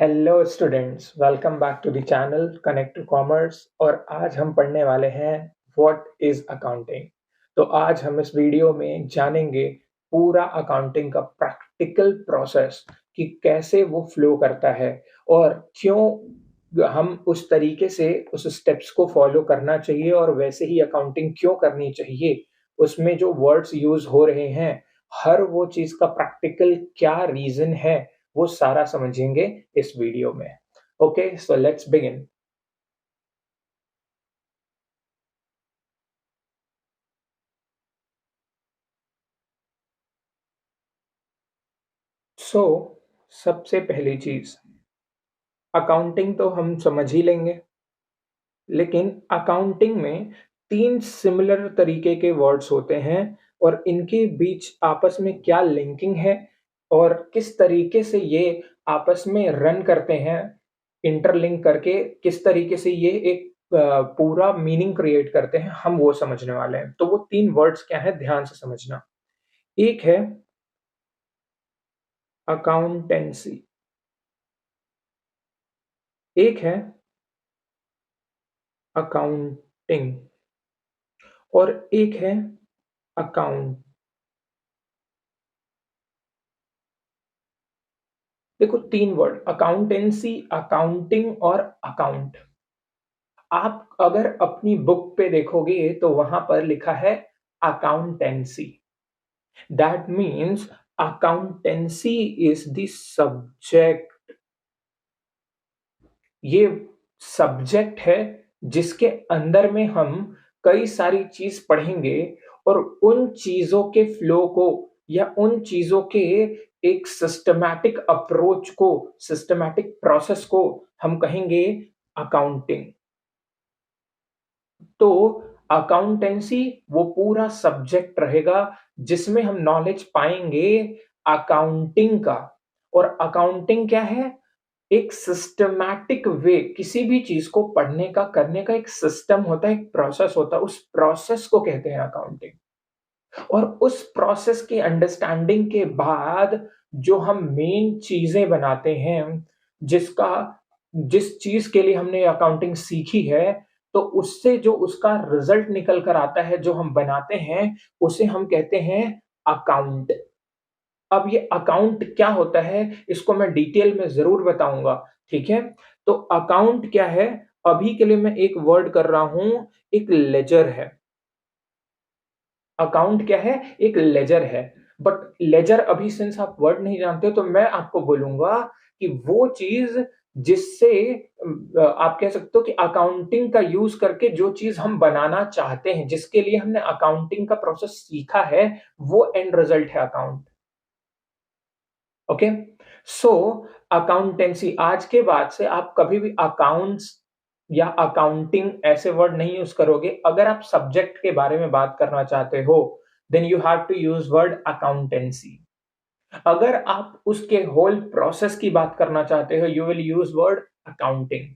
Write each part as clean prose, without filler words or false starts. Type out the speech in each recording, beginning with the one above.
Hello students, welcome back to the channel connect to commerce. और आज हम पढ़ने वाले हैं व्हाट इज अकाउंटिंग। तो आज हम इस वीडियो में जानेंगे पूरा अकाउंटिंग का प्रैक्टिकल प्रोसेस कि कैसे वो फ्लो करता है और क्यों हम उस तरीके से उस स्टेप्स को फॉलो करना चाहिए और वैसे ही अकाउंटिंग क्यों करनी चाहिए। उसमें जो वर्ड्स यूज हो रहे हैं, हर वो चीज का प्रैक्टिकल क्या रीजन है, वो सारा समझेंगे इस वीडियो में। Okay, so let's begin. So सबसे पहली चीज, अकाउंटिंग तो हम समझ ही लेंगे, लेकिन अकाउंटिंग में तीन सिमिलर तरीके के वर्ड्स होते हैं और इनके बीच आपस में क्या लिंकिंग है और किस तरीके से ये आपस में रन करते हैं, इंटरलिंक करके किस तरीके से ये एक पूरा मीनिंग क्रिएट करते हैं, हम वो समझने वाले हैं। तो वो तीन वर्ड्स क्या है, ध्यान से समझना। एक है अकाउंटेंसी, एक है अकाउंटिंग और एक है अकाउंट। देखो, तीन वर्ड, अकाउंटेंसी, अकाउंटिंग और अकाउंट। आप अगर अपनी बुक पे देखोगे तो वहां पर लिखा है accountancy. That means accountancy is the subject. ये सब्जेक्ट है जिसके अंदर में हम कई सारी चीज पढ़ेंगे और उन चीजों के फ्लो को या उन चीजों के एक सिस्टमैटिक अप्रोच को, सिस्टमैटिक प्रोसेस को हम कहेंगे अकाउंटिंग। तो अकाउंटेंसी वो पूरा सब्जेक्ट रहेगा जिसमें हम नॉलेज पाएंगे अकाउंटिंग का। और अकाउंटिंग क्या है? एक सिस्टमैटिक वे, किसी भी चीज को पढ़ने का, करने का एक सिस्टम होता है, एक प्रोसेस होता है, उस प्रोसेस को कहते हैं अकाउंटिंग। और उस प्रोसेस की अंडरस्टैंडिंग के बाद जो हम मेन चीजें बनाते हैं, जिसका जिस चीज के लिए हमने अकाउंटिंग सीखी है, तो उससे जो उसका रिजल्ट निकल कर आता है, जो हम बनाते हैं, उसे हम कहते हैं अकाउंट। अब ये अकाउंट क्या होता है, इसको मैं डिटेल में जरूर बताऊंगा। ठीक है, तो अकाउंट क्या है, अभी के लिए मैं एक वर्ड कर रहा हूं, एक लेजर है। अकाउंट क्या है? एक लेजर है। बट लेजर, अभी सिंस आप वर्ड नहीं जानते तो मैं आपको बोलूंगा कि वो चीज जिससे आप कह सकते हो कि अकाउंटिंग का यूज करके जो चीज हम बनाना चाहते हैं, जिसके लिए हमने अकाउंटिंग का प्रोसेस सीखा है, वो एंड रिजल्ट है अकाउंट। ओके, सो अकाउंटेंसी, आज के बाद से आप कभी भी अकाउंट्स या अकाउंटिंग ऐसे वर्ड नहीं यूज करोगे। अगर आप सब्जेक्ट के बारे में बात करना चाहते हो, then you have to use word accountancy. अगर आप उसके होल प्रोसेस की बात करना चाहते हो, you will use word accounting.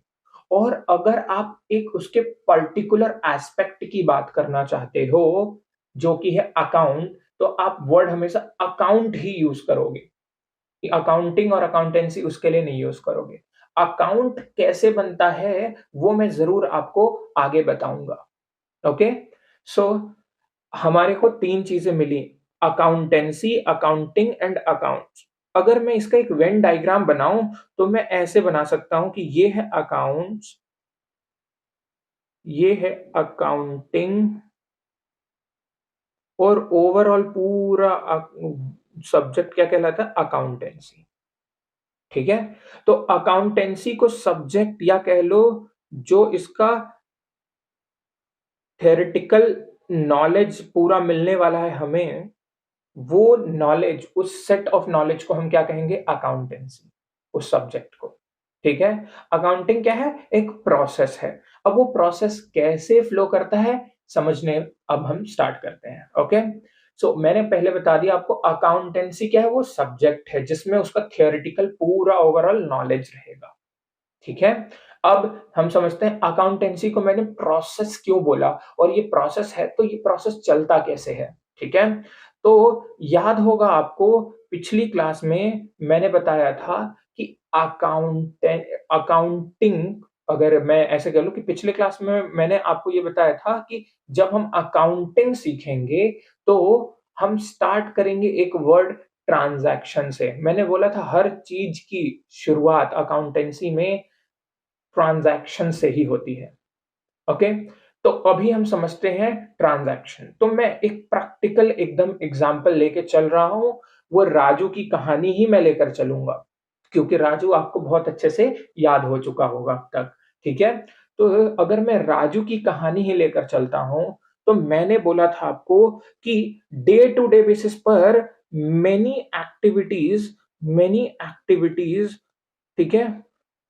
और अगर आप एक उसके पर्टिकुलर एस्पेक्ट की बात करना चाहते हो, जो कि है अकाउंट, तो आप वर्ड हमेशा अकाउंट ही यूज करोगे। अकाउंटिंग और अकाउंटेंसी उसके लिए नहीं यूज करोगे। अकाउंट कैसे बनता है वो मैं जरूर आपको आगे बताऊंगा। ओके, सो हमारे को तीन चीजें मिली, अकाउंटेंसी, अकाउंटिंग एंड अकाउंट्स। अगर मैं इसका एक वेन डायग्राम बनाऊं तो मैं ऐसे बना सकता हूं कि ये है अकाउंट्स, ये है अकाउंटिंग और ओवरऑल पूरा सब्जेक्ट क्या कहलाता है? अकाउंटेंसी। ठीक है, तो अकाउंटेंसी को सब्जेक्ट या कह लो, जो इसका थेरेटिकल नॉलेज पूरा मिलने वाला है हमें, वो नॉलेज, उस सेट ऑफ नॉलेज को हम क्या कहेंगे? अकाउंटेंसी, उस सब्जेक्ट को। ठीक है, अकाउंटिंग क्या है? एक प्रोसेस है। अब वो प्रोसेस कैसे फ्लो करता है समझने अब हम स्टार्ट करते हैं। ओके, सो मैंने पहले बता दिया आपको, अकाउंटेंसी क्या है? वो सब्जेक्ट है जिसमें उसका थियोरेटिकल पूरा ओवरऑल नॉलेज रहेगा। ठीक है, अब हम समझते हैं अकाउंटेंसी को मैंने प्रोसेस क्यों बोला, और ये प्रोसेस है तो ये प्रोसेस चलता कैसे है। ठीक है, तो याद होगा आपको, पिछली क्लास में मैंने बताया था कि अकाउंटिंग, अगर मैं ऐसे कह लूँ कि पिछले क्लास में मैंने आपको ये बताया था कि जब हम अकाउंटिंग सीखेंगे, तो हम स्टार्ट करेंगे एक वर्ड ट्रांज़ैक्शन से। मैंने बोला था हर चीज़ की शुरुआत अकाउंटेंसी में ट्रांज़ैक्शन से ही होती है। ओके? तो अभी हम समझते हैं ट्रांज़ैक्शन। तो मैं एक प्रैक्टिकल एकदम एग्ज़ाम्पल लेके चल रहा हूँ, वो राजू की कहानी ही मैं लेकर चलूँगा, क्योंकि राजू आपको बहुत अच्छे से याद हो चुका होगा अब तक, ठीक है? तो अगर मैं राजू की कहानी ही लेकर चलता हूँ, तो मैंने बोला था आपको कि डे टू डे बेसिस पर मेनी एक्टिविटीज़ मेनी एक्टिविटीज़, ठीक है?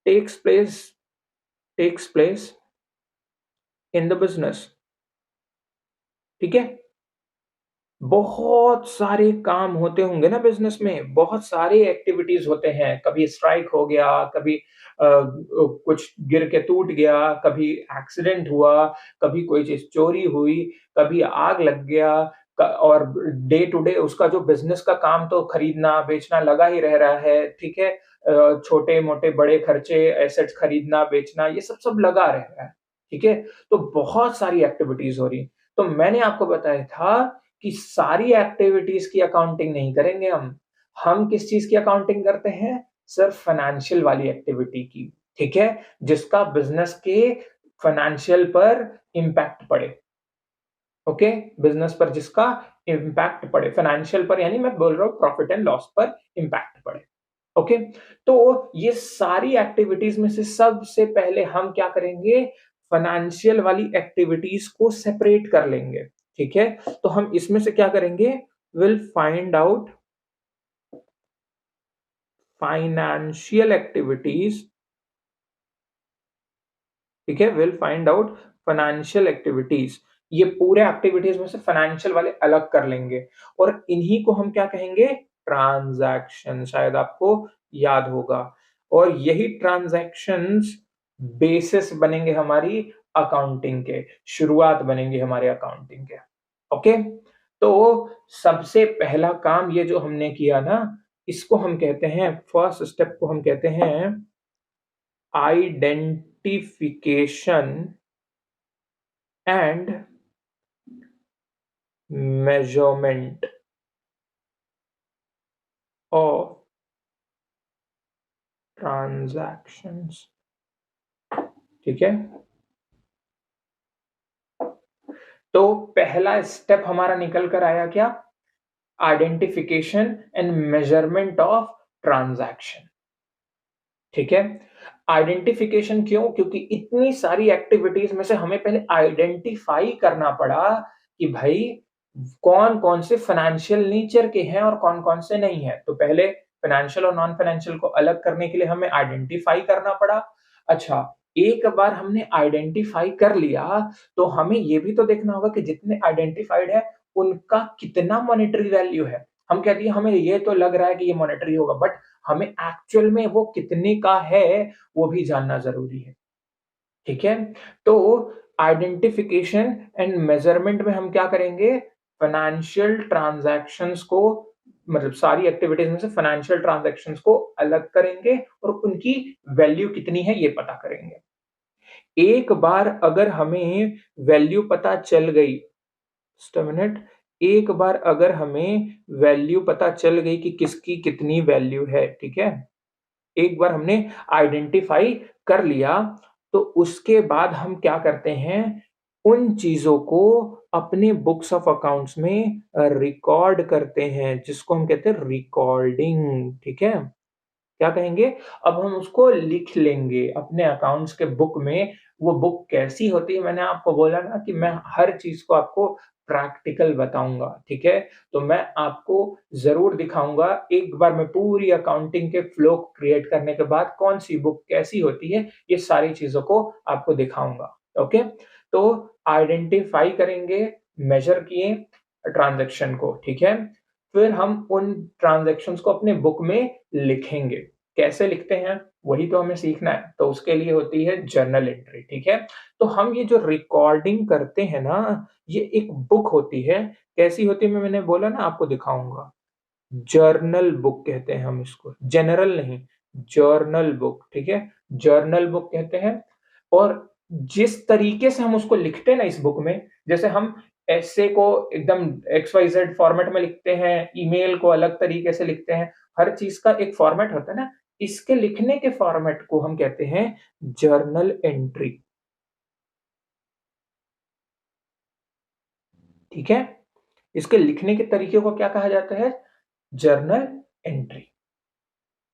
Takes place takes place in the business, ठीक है? बहुत सारे काम होते होंगे ना बिज़नेस में, बहुत सारे एक्टिविटीज़ होते हैं, कभी स्ट्राइक हो गया, कभी कुछ गिर के टूट गया, कभी एक्सीडेंट हुआ, कभी कोई चीज़ चोरी हुई, कभी आग लग गया, और डे टू डे उसका जो बिज़नेस का काम तो खरीदना, बेचना लगा ही रह रहा है, ठीक है? छोटे-मोटे बड़े खर्चे, एसेट्स खरीदना, बेचना, ये सब लगा रह रहा है, ठीक है? तो बहुत सारी एक्टिविटीज़ हो रही। तो मैंने आपको बताया था कि सारी एक्टिविटीज़ की अकाउंटिंग नहीं करेंगे हम। हम किस चीज़ की अकाउंटिंग करते हैं? सिर्फ़ फाइनेंशियल वाली एक्टिविटी की, ठीक है? जिसका बिज़नेस के फाइनेंशियल पर इम्पैक्ट पड़े, ओके? बिज़नेस पर जिसका इम्पैक्ट पड़े, फाइनेंशियल पर यानी मैं बोल रहा हूँ प्रॉफ़िट एंड लॉस पर इम्पैक्ट पड़े, ओके? तो ये सारी एक्टिविटीज़ में से सबसे पहले हम क्या करेंगे? फाइनेंशियल वाली एक्टिविटीज़ को सेपरेट कर लेंगे, ठीक है? तो हम इसमें से क्या करेंगे? Will find out financial activities, ठीक है? Will find out financial activities. ये पूरे एक्टिविटीज़ में से फाइनेंशियल वाले अलग कर लेंगे और इन्हीं को हम क्या कहेंगे? ट्रांज़ैक्शन, शायद आपको याद होगा। और यही ट्रांज़ैक्शंस बेसिस बनेंगे हमारी अकाउंटिंग के, शुरुआत बनेंगे हमारे अकाउंटिंग के, ओके? तो सबसे पहला काम ये जो हमने किया ना, इसको हम कहते हैं, फर्स्ट स्टेप को हम कहते हैं identification and measurement of transactions, ठीक है? तो पहला स्टेप हमारा निकल कर आया क्या? Identification and measurement of transaction, ठीक है? आइडेंटिफिकेशन क्यों? क्योंकि इतनी सारी एक्टिविटीज़ में से हमें पहले आइडेंटिफाई करना पड़ा कि भाई कौन-कौन से फाइनेंशियल नेचर के हैं और कौन-कौन से नहीं हैं। तो पहले फाइनेंशियल और नॉन फाइनेंशियल को अलग करने के लिए हमें आइडेंटिफाई करना पड़ा। अच्छा, एक बार हमने आइडेंटिफाई कर लिया, तो हमें ये भी तो देखना होगा कि जितने आइडेंटिफाइड है, उनका कितना मॉनेटरी वैल्यू है। हम कह दिए हमें ये तो लग रहा है कि ये मॉनेटरी होगा, बट हमें एक्चुअल में वो कितने का है, वो भी जानना ज़रूरी है, ठीक है? तो आइडेंटिफिकेशन एंड मेज़रमेंट में हम क्या करेंगे? फाइनेंशियल ट्रांज़ैक्शंस को, मतलब सारी एक्टिविटीज़ में से फाइनेंशियल ट्रांज़ैक्शंस को अलग करेंगे और उनकी वैल्यू कितनी है, ये पता करेंगे। एक बार अगर हमें वैल्यू पता चल गई, जस्ट अ मिनट, एक बार अगर हमें वैल्यू पता चल गई कि किसकी कितनी वैल्यू है, ठीक है? एक बार हमने आइडेंटिफाई कर लिया, तो उसके बाद हम क्या करते हैं, उन चीज़ों को अपने बुक्स ऑफ अकाउंट्स में रिकॉर्ड करते हैं, जिसको हम कहते हैं रिकॉर्डिंग, ठीक है? क्या कहेंगे? अब हम उसको लिख लेंगे अपने अकाउंट्स के बुक में। वो बुक कैसी होती है, मैंने आपको बोला ना कि मैं हर चीज़ को आपको प्रैक्टिकल बताऊँगा, ठीक है? तो मैं आपको ज़रूर दिखाऊँगा, एक बार मैं पूरी अकाउंटिंग के फ्लो क्रिएट करने के बाद कौन-सी बुक कैसी होती है, ये सारी चीज़ों को आपको दिखाऊँगा, ओके? तो आइडेंटिफ़ाई करेंगे, मेज़र किए ट्रांज़ैक्शन को, ठीक है? फिर हम उन ट्रांज़ैक्शंस को अपने बुक में लिखेंगे। कैसे लिखते हैं? वही तो हमें सीखना है। तो उसके लिए होती है जर्नल एंट्री, ठीक है? तो हम ये जो रिकॉर्डिंग करते हैं ना, ये एक बुक होती है। कैसी होती है मैंने बोला ना, आपको दिखाऊँगा। जर्नल बुक कहते हैं हम इसको, जनरल नहीं, जर्नल बुक, ठीक है? जर्नल बुक कहते हैं। और जिस तरीके से हम उसको लिखते हैं ना इस बुक में, जैसे हम एसे को एकदम XYZ फॉर्मेट में लिखते हैं, ईमेल को अलग तरीके से लिखते हैं, हर चीज़ का एक फॉर्मेट होता है ना, इसके लिखने के फॉर्मेट को हम कहते हैं जर्नल एंट्री, ठीक है? इसके लिखने के तरीके को क्या कहा जाता है? Journal entry,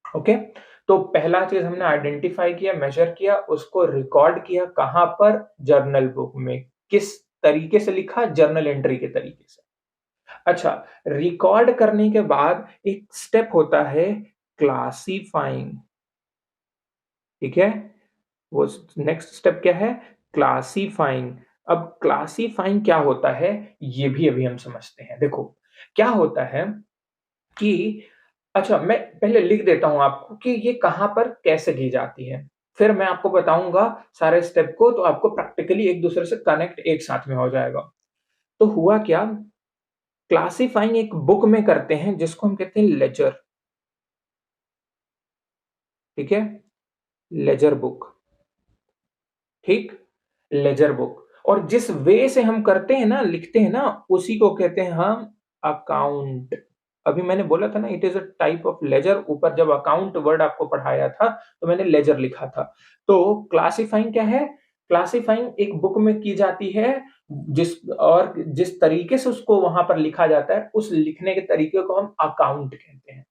okay? तो पहला चीज़ हमने आइडेंटिफाई किया, मेजर किया, उसको रिकॉर्ड किया, कहाँ पर? जर्नल बुक में। किस तरीके से लिखा? जर्नल एंट्री के तरीके से। अच्छा, रिकॉर्ड करने के बाद एक स्टेप होता है क्लासिफाइंग, ठीक है? वो नेक्स्ट स्टेप क्या है? क्लासिफाइंग। अब क्लासिफाइंग क्या होता है, ये भी अभी हम समझते हैं। देखो, क्या होता है कि अच्छा, मैं पहले लिख देता हूँ आपको कि ये कहाँ पर कैसे की जाती है। फिर मैं आपको बताऊँगा सारे स्टेप को, तो आपको प्रैक्टिकली एक-दूसरे से कनेक्ट एक साथ में हो जाएगा। तो हुआ क्या, क्लासिफाइंग एक बुक में करते हैं जिसको हम कहते हैं लेजर, ठीक है? लेजर बुक, ठीक? Laser book. और जिस वे से हम करते हैं ना, लिखते हैं ना, उसी को कहते हैं हम अकाउंट। अभी मैंने बोला था ना, it is a type of ledger, ऊपर जब अकाउंट वर्ड आपको पढ़ाया था, तो मैंने लेजर लिखा था। तो क्लासिफाइंग क्या है? क्लासिफाइंग एक बुक में की जाती है, जिस तरीके से उसको वहाँ पर लिखा जाता है, उस लिखने के तरीके को हम अकाउंट कहते हैं,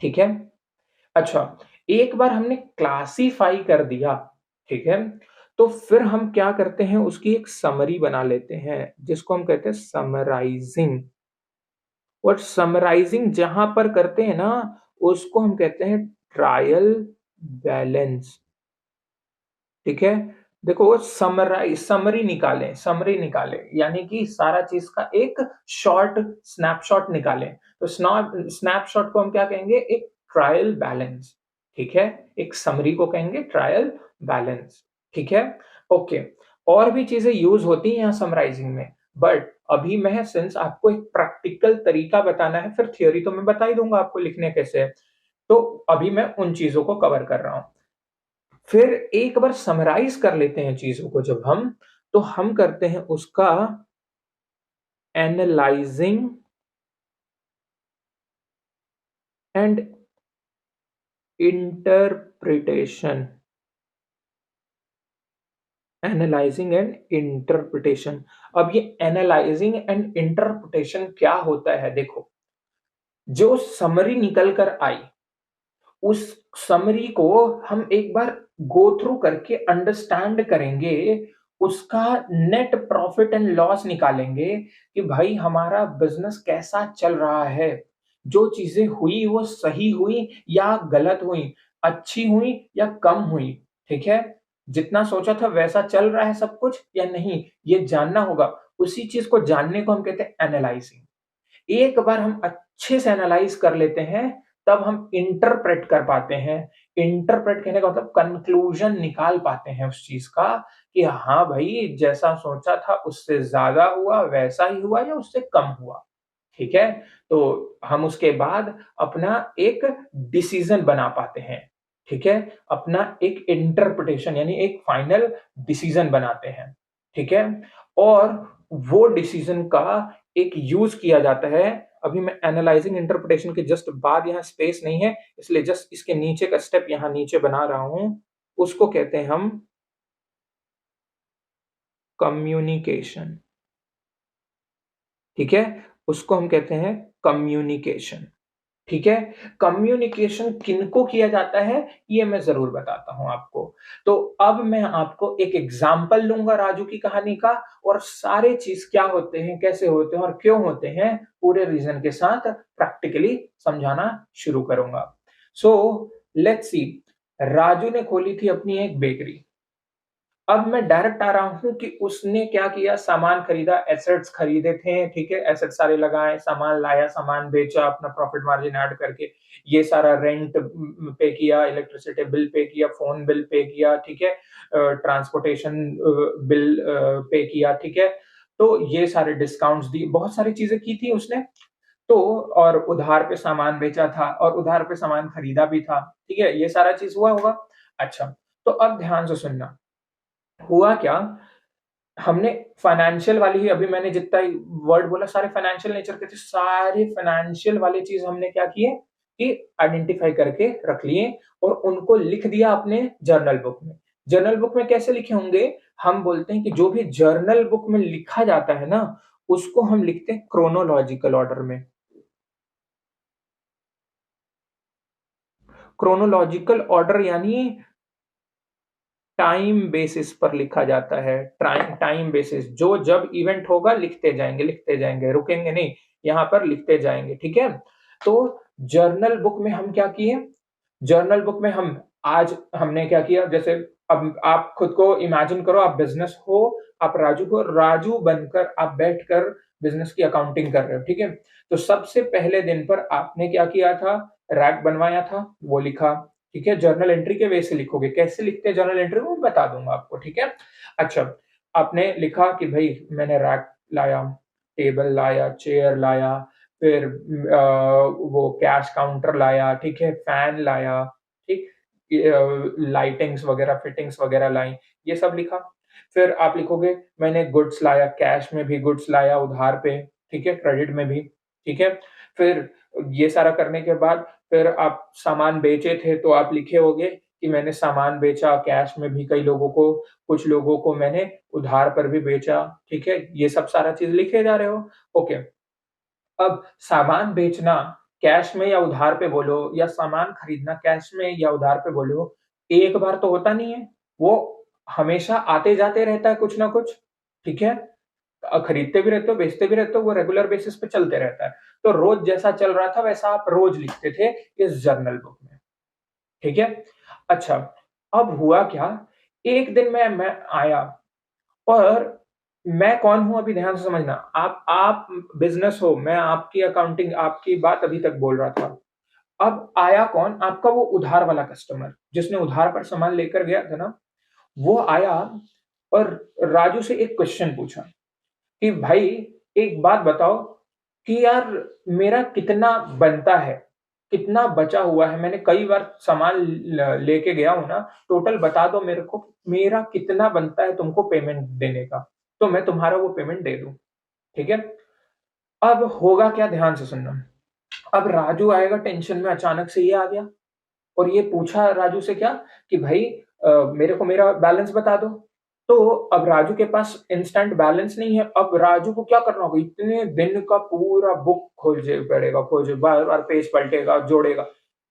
ठीक है? अच्छा, एक बार हमने क्लासिफाई कर दिया, ठीक है? तो फिर हम क्या करते हैं, उसकी एक समरी बना लेते हैं, जिसको हम कहते हैं समराइज़िंग। और समराइज़िंग जहाँ पर करते हैं ना, उसको हम कहते हैं ट्रायल बैलेंस, ठीक है? देखो, समरी निकालें, यानी कि सारा चीज़ का एक शॉर्ट स्नैपशॉट निकालें। तो स्नैपशॉट को हम क्या कहेंगे? एक ट्रायल बैलेंस, ठीक है? एक समरी को कहेंगे ट्रायल बैलेंस, ठीक है? ओके। और भी चीज़ें यूज़ होती हैं यहाँ समराइज़िंग में, बट अभी मैं सिंस आपको एक प्रैक्टिकल तरीका बताना है, फिर थ्योरी तो मैं बता ही दूँगा आपको लिखने कैसे है। तो अभी मैं उन चीज़ों को कवर कर रहा हूँ। फिर एक बार समराइज़ कर लेते हैं चीज़ों को जब हम, तो हम करते हैं उसका analysing and interpretation. Analysing and interpretation. अब ये एनालाइज़िंग एंड इंटरप्रिटेशन क्या होता है, देखो, जो समरी निकल कर आई, उस समरी को हम एक बार गो थ्रू करके अंडरस्टैंड करेंगे, उसका नेट प्रॉफिट एंड लॉस निकालेंगे कि भाई हमारा बिज़नेस कैसा चल रहा है। जो चीज़ें हुई वो सही हुई या गलत हुई, अच्छी हुई या कम हुई, ठीक है? जितना सोचा था वैसा चल रहा है सब कुछ या नहीं, ये जानना होगा। उसी चीज़ को जानने को हम कहते हैं एनालाइज़िंग। एक बार हम अच्छे से एनालाइज़ कर लेते हैं, तब हम इंटरप्रेट कर पाते हैं। इंटरप्रेट कहने का मतलब कन्क्लूज़न निकाल पाते हैं उस चीज़ का कि हाँ भाई, जैसा सोचा था उससे ज़्यादा हुआ, वैसा ही हुआ या उससे कम हुआ, ठीक है? तो हम उसके बाद अपना एक डिसीज़न बना पाते हैं, ठीक है? अपना एक इंटरप्रिटेशन यानी एक फाइनल डिसीज़न बनाते हैं, ठीक है? और वो डिसीज़न का एक यूज़ किया जाता है। अभी मैं एनालाइज़िंग इंटरप्रिटेशन के जस्ट बाद, यहाँ स्पेस नहीं है, इसलिए जस्ट इसके नीचे का स्टेप यहाँ नीचे बना रहा हूँ। उसको कहते हैं हम कम्युनिकेशन, ठीक है? उसको हम कहते हैं कम्युनिकेशन। ठीक है? कम्युनिकेशन किनको किया जाता है, ये मैं ज़रूर बताता हूँ आपको। तो अब मैं आपको एक एग्ज़ाम्पल लूँगा राजू की कहानी का, और सारे चीज़ क्या होते हैं, कैसे होते हैं और क्यों होते हैं, पूरे रीज़न के साथ प्रैक्टिकली समझाना शुरू करूँगा। सो लेट्स सी, राजू ने खोली थी अपनी एक बेकरी। अब मैं डायरेक्ट आ रहा हूँ कि उसने क्या किया, सामान खरीदा, एसेट्स खरीदे थे, ठीक है? एसेट्स सारे लगाए, सामान लाया, सामान बेचा, अपना प्रॉफिट मार्जिन ऐड करके, ये सारा रेंट पे किया, इलेक्ट्रिसिटी बिल पे किया, फ़ोन बिल पे किया, ठीक है? ट्रांसपोर्टेशन बिल पे किया, ठीक है? तो ये सारे डिस्काउंट्स दिए, बहुत सारी चीज़ें की थी उसने। तो और उधार पे सामान बेचा था और उधार पे सामान खरीदा भी था, ठीक है? ये सारा चीज़ हुआ होगा। अच्छा, तो अब ध्यान से सुनना, हुआ क्या, हमने फाइनेंशियल वाली ही अभी मैंने जितना ही वर्ड बोला सारे फाइनेंशियल नेचर के थे, सारे फाइनेंशियल वाली चीज़ हमने क्या किए कि आइडेंटिफ़ाई करके रख लिए और उनको लिख दिया अपने जर्नल बुक में। जर्नल बुक में कैसे लिखे होंगे? हम बोलते हैं कि जो भी जर्नल बुक में लिखा जाता है ना, उसको हम लिखते हैं क्रोनोलॉजिकल ऑर्डर में। क्रोनोलॉजिकल ऑर्डर यानी टाइम बेसिस पर लिखा जाता है, टाइम टाइम बेसिस, जो जब इवेंट होगा लिखते जाएँगे, रुकेंगे नहीं, यहाँ पर लिखते जाएँगे, ठीक है? तो जर्नल बुक में हम क्या किए, जर्नल बुक में हम आज हमने क्या किया, जैसे अब आप खुद को इमेजिन करो, आप बिज़नेस हो, आप राजू हो, राजू बनकर आप बैठकर बिज़नेस की अकाउंटिंग कर रहे हो, ठीक है? तो सबसे पहले दिन पर आपने क्या किया था, रैक बनवाया था, वो लिखा, ठीक है? जर्नल एंट्री के वे से लिखोगे, कैसे लिखते हैं जर्नल एंट्री वो बता दूँगा आपको, ठीक है? अच्छा, आपने लिखा कि भई मैंने रैक लाया, टेबल लाया, चेयर लाया, फिर वो कैश काउंटर लाया, ठीक है? फैन लाया, ठीक? लाइटिंग्स वगैरह, फिटिंग्स वगैरह लाई, ये सब लिखा। फिर आप लिखोगे मैंने गुड्स लाया, कैश में भी गुड्स लाया उधार पे, ठीक है? क्रेडिट में भी, ठीक है? फिर ये सारा करने के बाद फिर आप सामान बेचे थे तो आप लिखे होंगे कि मैंने सामान बेचा कैश में भी कई लोगों को, कुछ लोगों को मैंने उधार पर भी बेचा, ठीक है? ये सब सारा चीज़ लिखे जा रहे हो, ओके। अब सामान बेचना कैश में या उधार पे बोलो या सामान खरीदना कैश में या उधार पे बोलो, एक बार तो होता नहीं है, वो हमेशा आते-जाते रहता है कुछ ना कुछ, ठीक है? खरीदते भी रहते हो, बेचते भी रहते हो, वो रेगुलर बेसिस पे चलते रहता है। तो रोज़ जैसा चल रहा था वैसा आप रोज़ लिखते थे इस जर्नल बुक में, ठीक है? अच्छा, अब हुआ क्या, एक दिन मैं आया और मैं कौन हूँ अभी ध्यान से समझना। आप बिज़नेस हो, मैं आपकी अकाउंटिंग आपकी बात अभी तक बोल रहा था। अब आया कौन? आपका वो उधार वाला कस्टमर, जिसने उधार पर सामान लेकर गया था ना, वो आया और राजू से एक क्वेश्चन पूछा कि भाई एक बात बताओ कि यार मेरा कितना बनता है? कितना बचा हुआ है? मैंने कई बार सामान लेके गया हूँ ना, टोटल बता दो मेरे को, मेरा कितना बनता है तुमको पेमेंट देने का? तो मैं तुम्हारा वो पेमेंट दे दूँ, ठीक है? अब होगा क्या ध्यान से सुनना। अब राजू आएगा टेंशन में, अचानक से ये आ गया और ये पूछा राजू से क्या कि भाई मेरे को मेरा बैलेंस बता दो। तो अब राजू के पास इंस्टेंट बैलेंस नहीं है, अब राजू को क्या करना होगा, इतने दिन का पूरा बुक खोजे पड़ेगा, खोजे बार-बार पेज पलटेगा, जोड़ेगा।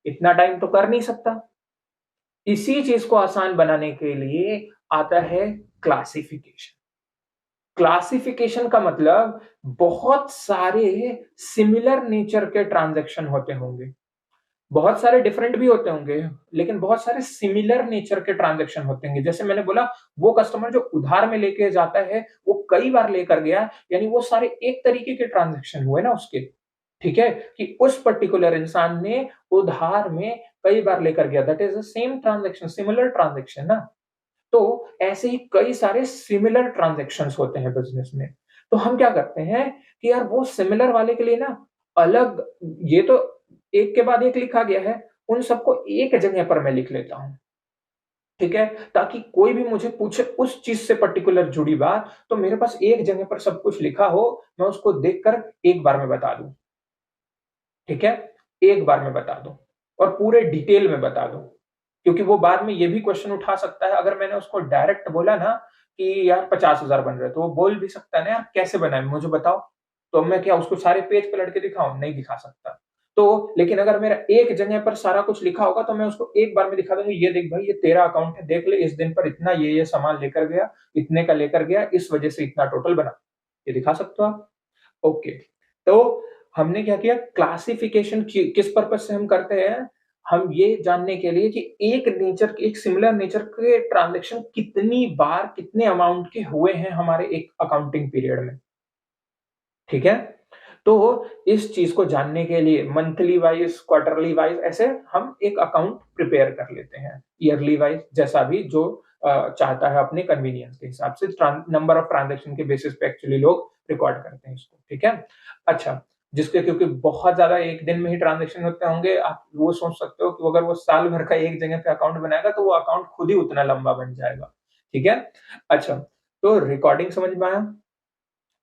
इतना टाइम तो कर नहीं सकता। इसी चीज़ को आसान बनाने के लिए आता है क्लासिफिकेशन। क्लासिफिकेशन का मतलब बहुत सारे सिमिलर नेचर के ट्रांज़ैक्शन होते होंगे। बहुत सारे डिफरेंट भी होते होंगे, लेकिन बहुत सारे सिमिलर नेचर के ट्रांज़ैक्शन होते होंगे। जैसे मैंने बोला, वो कस्टमर जो उधार में लेके जाता है, वो कई बार लेकर गया, यानी वो सारे एक तरीके के ट्रांज़ैक्शन हुए ना उसके, ठीक है? कि उस पर्टिकुलर इंसान ने उधार में कई बार लेकर गया, that is the same transaction, similar transaction ना। तो ऐसे ही कई सारे सिमिलर ट्रांज़ैक्शंस होते हैं बिज़नेस में। तो हम क्या करते हैं कि यार वो सिमिलर वाले के लिए ना अलग, ये तो एक के बाद एक लिखा गया है, उन सबको एक जगह पर मैं लिख लेता हूँ, ठीक है? ताकि कोई भी मुझे पूछे उस चीज़ से पर्टिकुलर जुड़ी बात, तो मेरे पास एक जगह पर सब कुछ लिखा हो, मैं उसको देखकर एक बार में बता दूँ, ठीक है? एक बार में बता दूँ और पूरे डिटेल में बता दूँ। क्योंकि वो बाद में ये भी क्वेश्चन उठा सकता है, अगर मैंने उसको डायरेक्ट बोला ना कि यार 50,000 बन रहे हैं, तो वो बोल भी सकता है ना, यार कैसे बनाए मुझे बताओ। तो मैं क्या उसको सारे पेज पलट के दिखाऊँ? नहीं दिखा सकता। तो लेकिन अगर मेरा एक जगह पर सारा कुछ लिखा होगा तो मैं उसको एक बार में दिखा दूँगा, ये देख भाई ये तेरा अकाउंट है, देख ले इस दिन पर इतना ये सामान लेकर गया, इतने का लेकर गया, इस वजह से इतना टोटल बना। ये दिखा सकते हो आप। ओके, तो हमने क्या किया, क्लासिफिकेशन किस पर्पज़ से हम करते हैं? हम ये जानने के लिए कि एक सिमिलर नेचर के ट्रांज़ैक्शन कितनी बार, कितने अमाउंट के हुए हैं हमारे एक अकाउंटिंग पीरियड में, ठीक है? तो इस चीज़ को जानने के लिए मंथली वाइज़, क्वार्टरली वाइज़ ऐसे हम एक अकाउंट प्रिपेयर कर लेते हैं। ईयरली वाइज़ जैसा भी जो चाहता है अपने कन्वीनियंस के हिसाब से नंबर ऑफ ट्रांज़ैक्शन के बेसिस पे एक्चुअली लोग रिकॉर्ड करते हैं इसको, ठीक है? अच्छा, जिसके क्योंकि बहुत ज़्यादा एक दिन में ही ट्रांज़ैक्शन होते होंगे, आप वो सोच सकते हो कि अगर वो साल भर का एक जगह पे अकाउंट बनाएगा, तो वो अकाउंट खुद ही उतना लंबा बन जाएगा। ठीक है? अच्छा, तो रिकॉर्डिंग समझ में आया?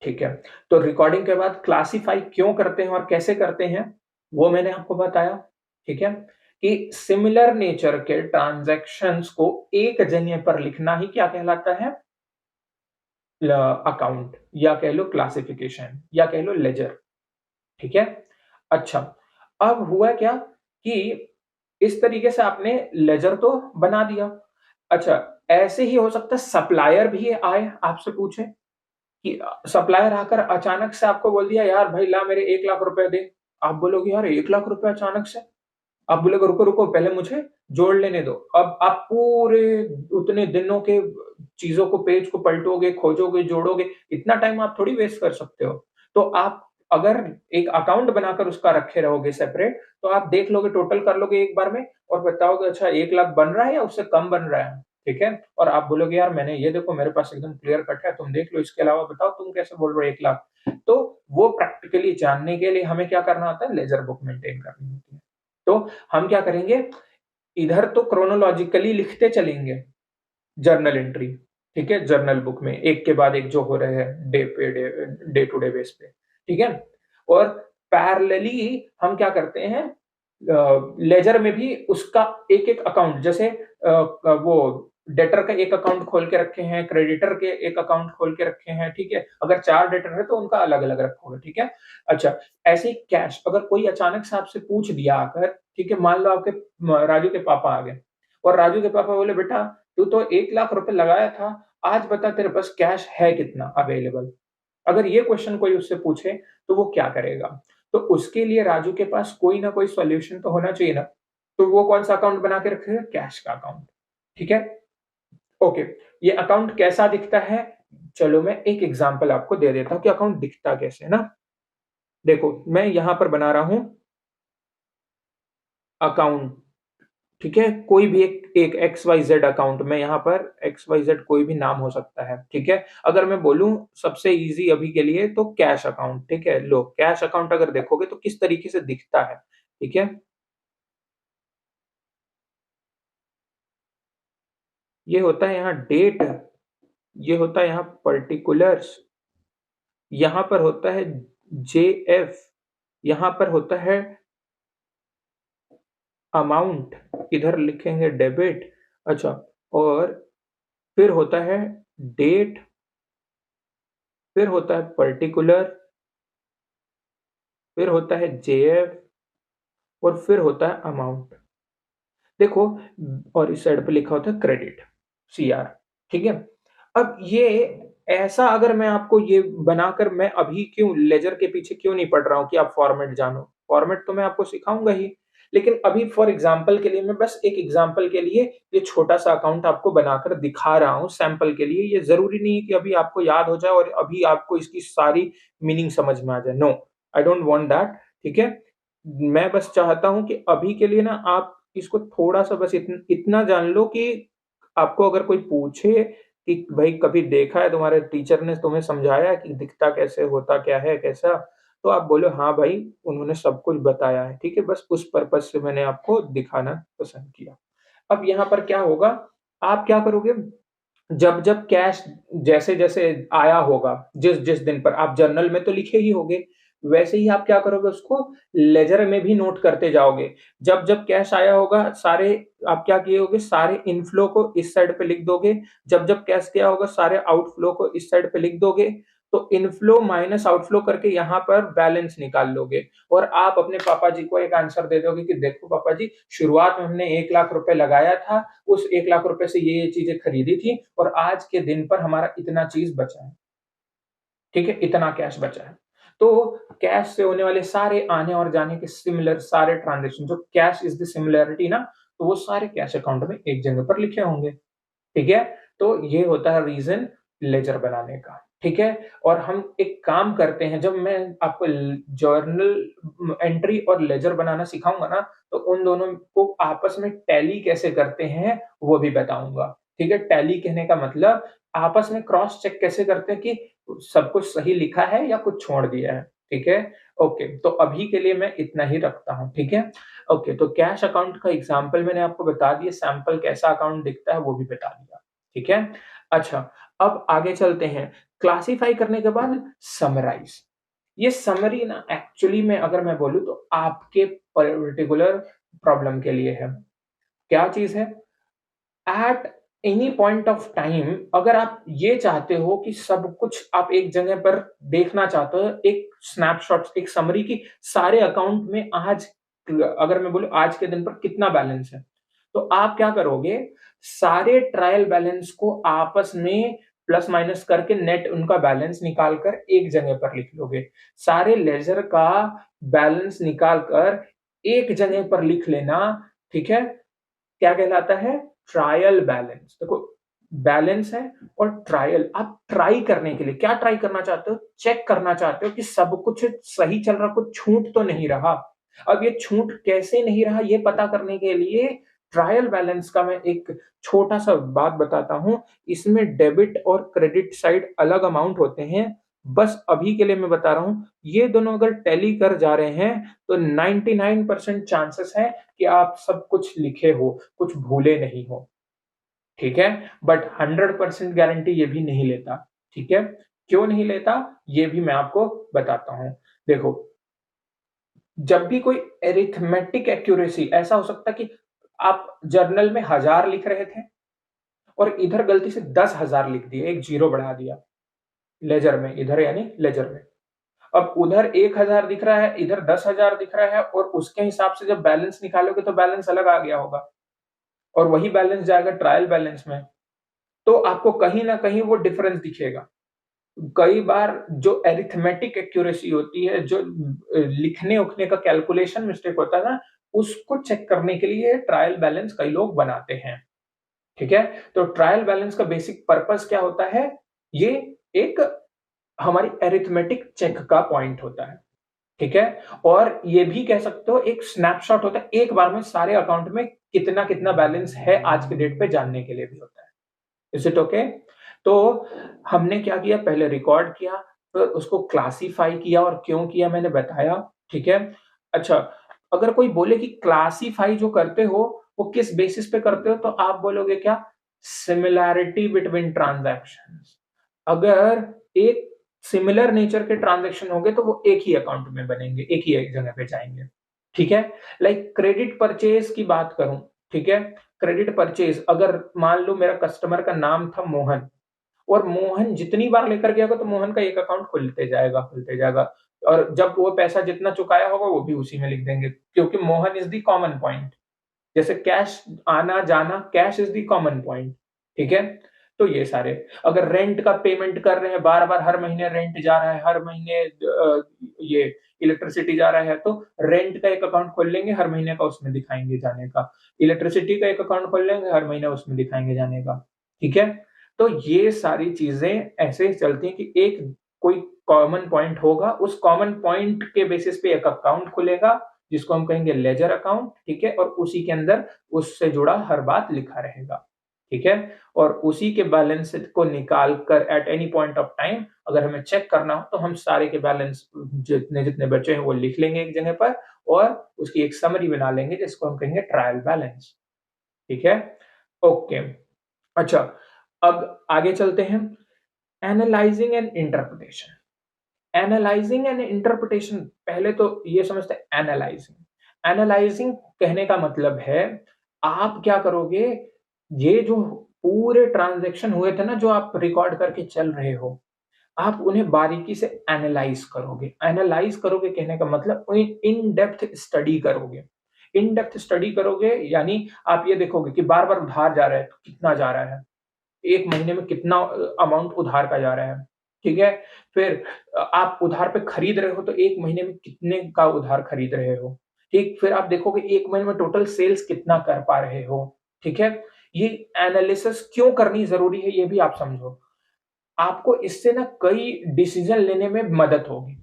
ठीक है। तो रिकॉर्डिंग के बाद क्लासिफाई क्यों करते हैं और कैसे करते हैं, वो मैंने आपको बताया, ठीक है? कि सिमिलर नेचर के ट्रांज़ैक्शंस को एक जगह पर लिखना ही क्या कहलाता है? अकाउंट या कह लो क्लासिफिकेशन या कह लो लेजर, ठीक है? अच्छा, अब हुआ क्या कि इस तरीके से आपने लेजर तो बना दिया। अच्छा, ऐसे ही हो सकता है सप्लायर भी आए आपसे पूछे कि सप्लायर आकर अचानक से आपको बोल दिया, "यार भाई ला मेरे 1 लाख रुपए दे।" आप बोलोगे, "यार 1 लाख रुपए अचानक से?" आप बोलोगे, "रुको, रुको पहले मुझे जोड़ लेने दो।" अब आप पूरे उतने दिनों के चीज़ों को पेज को पलटोगे, खोजोगे, जोड़ोगे, इतना टाइम आप थोड़ी वेस्ट कर सकते हो। तो आप अगर एक अकाउंट बनाकर उसका रखे रहोगे सेपरेट, तो आप देख लोगे, टोटल कर लोगे एक बार में और बताओगे अच्छा 1 लाख बन रहा है या उससे कम बन रहा है, ठीक है? और आप बोलोगे यार मैंने ये देखो मेरे पास एकदम क्लियर कट है, तुम देख लो इसके अलावा बताओ तुम कैसे बोल रहे हो 1 लाख? तो वो प्रैक्टिकली जानने के लिए हमें क्या करना होता है? लेजर बुक मेंटेन करनी होती है। तो हम क्या करेंगे, इधर तो क्रोनोलॉजिकली लिखते चलेंगे जर्नल एंट्री, ठीक है? जर्नल बुक में एक के बाद एक जो हो रहे हैं डे टू डे बेस पे, ठीक है? और पैरेलली हम क्या करते हैं लेजर में भी उसका एक-एक अकाउंट जैसे वो डेटर का एक अकाउंट खोल के रखे हैं, क्रेडिटर के एक अकाउंट खोल के रखे हैं, ठीक है? अगर 4 डेटर है तो उनका अलग-अलग रखोगे, ठीक है? अच्छा, ऐसे ही कैश अगर कोई अचानक से आपसे पूछ दिया आकर, ठीक है? मान लो आपके राजू के पापा आ गए और राजू के पापा बोले, "बेटा तू तो 1 लाख रुपए लगाया था, आज बता तेरे पास कैश है कितना अवेलेबल?" अगर ये क्वेश्चन कोई उससे पूछे, तो वो क्या करेगा? तो उसके लिए राजू के पास कोई ना कोई सॉल्यूशन तो होना चाहिए ना। तो वो कौन-सा अकाउंट बना के रखेगा? कैश का अकाउंट, ठीक है? ओके, ये अकाउंट कैसा दिखता है? चलो मैं एक एग्ज़ाम्पल आपको दे देता हूँ कि अकाउंट दिखता कैसे है ना? देखो, मैं यहाँ पर बना रहा हूँ अकाउंट, ठीक है? कोई भी एक एक एक्स-वाई-ज़ेड अकाउंट में यहाँ पर एक्स-वाई-ज़ेड कोई भी नाम हो सकता है, ठीक है? अगर मैं बोलूँ सबसे ईज़ी अभी के लिए तो कैश अकाउंट, ठीक है? लो, कैश अकाउंट अगर देखोगे तो किस तरीके से दिखता है, ठीक है? ये होता है यहाँ डेट, ये होता है यहाँ पार्टिकुलर्स, यहाँ पर होता है जेएफ, यहाँ पर होता है अमाउंट, इधर लिखेंगे डेबिट, अच्छा और फिर होता है डेट, फिर होता है पार्टिकुलर, फिर होता है जेएफ और फिर होता है अमाउंट। देखो और इस साइड पे लिखा होता है क्रेडिट, सीआर, ठीक है? अब ये ऐसा अगर मैं आपको ये बनाकर मैं अभी क्यों लेजर के पीछे क्यों नहीं पड़ रहा हूँ कि आप फॉर्मेट जानो, फॉर्मेट तो मैं आपको सिखाऊँगा ही, लेकिन अभी फॉर एग्ज़ाम्पल के लिए मैं बस एक एग्ज़ाम्पल के लिए ये छोटा-सा अकाउंट आपको बनाकर दिखा रहा हूँ सैंपल के लिए, ये ज़रूरी नहीं है कि अभी आपको याद हो जाए और अभी आपको इसकी सारी मीनिंग समझ में आ जाए, no, I don't want that, ठीक है? मैं बस चाहता हूँ कि अभी के लिए ना आप इसको थोड़ा-सा बस इतना जान लो कि आपको अगर कोई पूछे कि भाई कभी देखा है तुम्हारे टीचर ने तुम्हें समझाया है कि दिखता कैसे, होता क्या है, कैसा? तो आप बोलो हाँ भाई, उन्होंने सब कुछ बताया है, ठीक है? बस उस पर्पज़ से मैंने आपको दिखाना पसंद किया। अब यहाँ पर क्या होगा, आप क्या करोगे जब-जब कैश जैसे-जैसे आया होगा, जिस-जिस दिन पर आप जर्नल में तो लिखे ही होंगे, वैसे ही आप क्या करोगे उसको लेजर में भी नोट करते जाओगे। जब-जब कैश आया होगा सारे आप क्या किए होगे सारे इनफ्लो को इस साइड पे लिख दोगे, जब-जब कैश गया होगा सारे आउटफ्लो को इस साइड पे लिख दोगे, तो इनफ्लो माइनस आउटफ्लो करके यहाँ पर बैलेंस निकाल लोगे और आप अपने पापा जी को एक आंसर दे दोगे कि देखो पापा जी, शुरुआत में हमने 1 लाख रुपए लगाया था, उस 1 लाख रुपए से ये चीज़ें खरीदी थी और आज के दिन पर हमारा इतना चीज़ बचा है। ठीक है? इतना कैश बचा है। तो कैश से होने वाले सारे आने और जाने के सिमिलर सारे ट्रांज़ैक्शन जो कैश इज़ द सिमिलैरिटी ना, तो वो सारे कैश अकाउंट में एक जगह पर लिखे होंगे। ठीक है? तो ये होता है रीज़न लेजर बनाने का, ठीक है? और हम एक काम करते हैं जब मैं आपको जर्नल एंट्री और लेजर बनाना सिखाऊँगा ना, तो उन दोनों को आपस में टैली कैसे करते हैं, वो भी बताऊँगा, ठीक है? टैली कहने का मतलब आपस में क्रॉस चेक कैसे करते हैं कि सब कुछ सही लिखा है या कुछ छोड़ दिया है। ठीक है? ओके, तो अभी के लिए मैं इतना ही रखता हूँ, ठीक है? ओके, तो कैश अकाउंट का एग्ज़ाम्पल मैंने आपको बता दिया, सैंपल कैसा अकाउंट दिखता है वो भी बता दिया, ठीक है? अच्छा, अब आगे चलते हैं, क्लासिफाई करने के बाद समराइज़। ये समरी ना एक्चुअली में अगर मैं बोलूँ तो आपके पर्टिकुलर प्रॉब्लम के लिए है। क्या चीज़ है? At any point of time अगर आप ये चाहते हो कि सब कुछ आप एक जगह पर देखना चाहते हो, एक स्नैपशॉट, एक समरी की सारे अकाउंट में आज अगर मैं बोलूँ आज के दिन पर कितना बैलेंस है, तो आप क्या करोगे, सारे ट्रायल बैलेंस को आपस में प्लस माइनस करके नेट उनका बैलेंस निकाल कर एक जगह पर लिख लोगे। सारे लेजर का बैलेंस निकाल कर एक जगह पर लिख लेना, ठीक है? क्या कहलाता है? Trial balance. देखो, बैलेंस है और ट्रायल, आप ट्राई करने के लिए क्या ट्राई करना चाहते हो? चेक करना चाहते हो कि सब कुछ सही चल रहा, कुछ छूट तो नहीं रहा। अब ये छूट कैसे नहीं रहा, ये पता करने के लिए ट्रायल बैलेंस का मैं एक छोटा-सा बात बताता हूँ। इसमें डेबिट और क्रेडिट साइड अलग अमाउंट होते हैं। बस अभी के लिए मैं बता रहा हूँ, ये दोनों अगर टैली कर जा रहे हैं, तो 99% चांसेस है कि आप सब कुछ लिखे हो, कुछ भूले नहीं हो, ठीक है? बट 100% गारंटी ये भी नहीं लेता, ठीक है? क्यों नहीं लेता, ये भी मैं आपको बताता हूँ। देखो, जब भी कोई अरिथमेटिक एक्यूरेसी ऐसा हो सकता है कि आप जर्नल में 1000 लिख रहे थे और इधर गलती से 10,000 लिख दिए, एक ज़ीरो बढ़ा दिया, लेजर में, इधर यानी लेजर में। अब उधर 1000 दिख रहा है, इधर 10,000 दिख रहा है और उसके हिसाब से जब बैलेंस निकालोगे तो बैलेंस अलग आ गया होगा और वही बैलेंस जाएगा ट्रायल बैलेंस में। तो आपको कहीं न कहीं वो डिफरेंस दिखेगा। कई बार जो अरिथमेटिक एक्यूरेसी होती है, जो लिखने-उखने का कैलकुलेशन मिस्टेक होता है ना, उसको चेक करने के लिए ट्रायल बैलेंस कई लोग बनाते हैं। ठीक है? तो ट्रायल बैलेंस का बेसिक पर्पज़ क्या होता है? ये एक हमारी अरिथमेटिक चेक का पॉइंट होता है। ठीक है? और ये भी कह सकते हो एक स्नैपशॉट होता है, एक बार में सारे अकाउंट में कितना-कितना बैलेंस है आज के डेट पे जानने के लिए भी होता है। Is it okay? तो हमने क्या किया, पहले रिकॉर्ड किया, फिर उसको क्लासिफाई किया और क्यों किया मैंने बताया, ठीक है? अच्छा, अगर कोई बोले कि क्लासिफाई जो करते हो, वो किस बेसिस पे करते हो? तो आप बोलोगे क्या? Similarity between transactions. अगर एक सिमिलर नेचर के ट्रांज़ैक्शन होंगे, तो वो एक ही अकाउंट में बनेंगे, एक ही एक जगह पे जाएँगे, ठीक है? लाइक क्रेडिट परचेज़ की बात करूँ, ठीक है? क्रेडिट परचेज़ अगर मान लो मेरा कस्टमर का नाम था मोहन और मोहन जितनी बार लेकर गया होगा तो मोहन का एक अकाउंट खुलते जाएगा और जब वो पैसा जितना चुकाया होगा वो भी उसी में लिख देंगे क्योंकि Mohan is the common point. जैसे कैश आना-जाना, cash is the common point, ठीक है? तो ये सारे, अगर रेंट का पेमेंट कर रहे हैं, बार-बार हर महीने रेंट जा रहा है, हर महीने ये इलेक्ट्रिसिटी जा रहा है, तो रेंट का एक अकाउंट खोल लेंगे, हर महीने का उसमें दिखाएँगे जाने का। इलेक्ट्रिसिटी का एक अकाउंट खोल लेंगे, हर महीने उसमें दिखाएँगे जाने का, ठीक है? तो ये सारी चीज़ें ऐसे चलती हैं कि एक कोई कॉमन पॉइंट होगा, उस कॉमन पॉइंट के बेसिस पे एक अकाउंट खुलेगा, जिसको हम कहेंगे लेजर अकाउंट, ठीक है? और उसी के अंदर उससे जुड़ा हर बात लिखा रहेगा, ठीक है? और उसी के बैलेंस को निकाल कर at any point of time अगर हमें चेक करना हो, तो हम सारे के बैलेंस जितने-जितने बचे हैं, वो लिख लेंगे एक जगह पर और उसकी एक समरी बना लेंगे, जिसको हम कहेंगे ट्रायल बैलेंस, ठीक है? ओके। अच्छा, अब आगे चलते हैं, एनालाइज़िंग and interpretation. Analysing and interpretation, पहले तो ये समझते हैं एनालाइज़िंग। एनालाइज़िंग कहने का मतलब है, आप क्या करोगे, ये जो पूरे ट्रांज़ैक्शन हुए थे ना, जो आप रिकॉर्ड करके चल रहे हो, आप उन्हें बारीकी से एनालाइज़ करोगे। एनालाइज़ करोगे कहने का मतलब इन डेप्थ स्टडी करोगे। इन डेप्थ स्टडी करोगे यानी आप ये देखोगे कि बार-बार उधार जा रहा है, तो कितना जा रहा है? 1 महीने में कितना अमाउंट उधार का जा रहा है, ठीक है? फिर आप उधार पे खरीद रहे हो तो 1 महीने में कितने का उधार खरीद रहे हो, ठीक? फिर आप देखोगे 1 महीने में टोटल सेल्स कितना कर पा रहे हो, ठीक है? ये एनालिसिस क्यों करनी ज़रूरी है, ये भी आप समझो। आपको इससे ना कई डिसीज़न लेने में मदद होगी।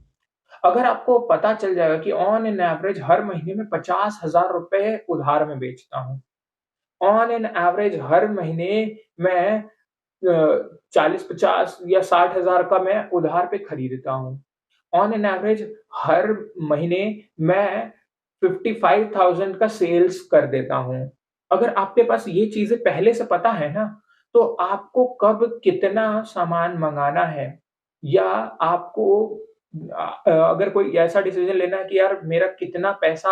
अगर आपको पता चल जाएगा कि ऑन एन एवरेज हर महीने में 50,000 रुपए उधार में बेचता हूँ। ऑन एन एवरेज हर महीने मैं 40-50 या 60,000 का मैं उधार पे खरीदता हूँ। ऑन एन एवरेज हर महीने मैं 55,000 का सेल्स कर देता हूँ। अगर आपके पास ये चीज़ें पहले से पता है ना, तो आपको कब कितना सामान मँगाना है या आपको अगर कोई ऐसा डिसीज़न लेना है कि यार मेरा कितना पैसा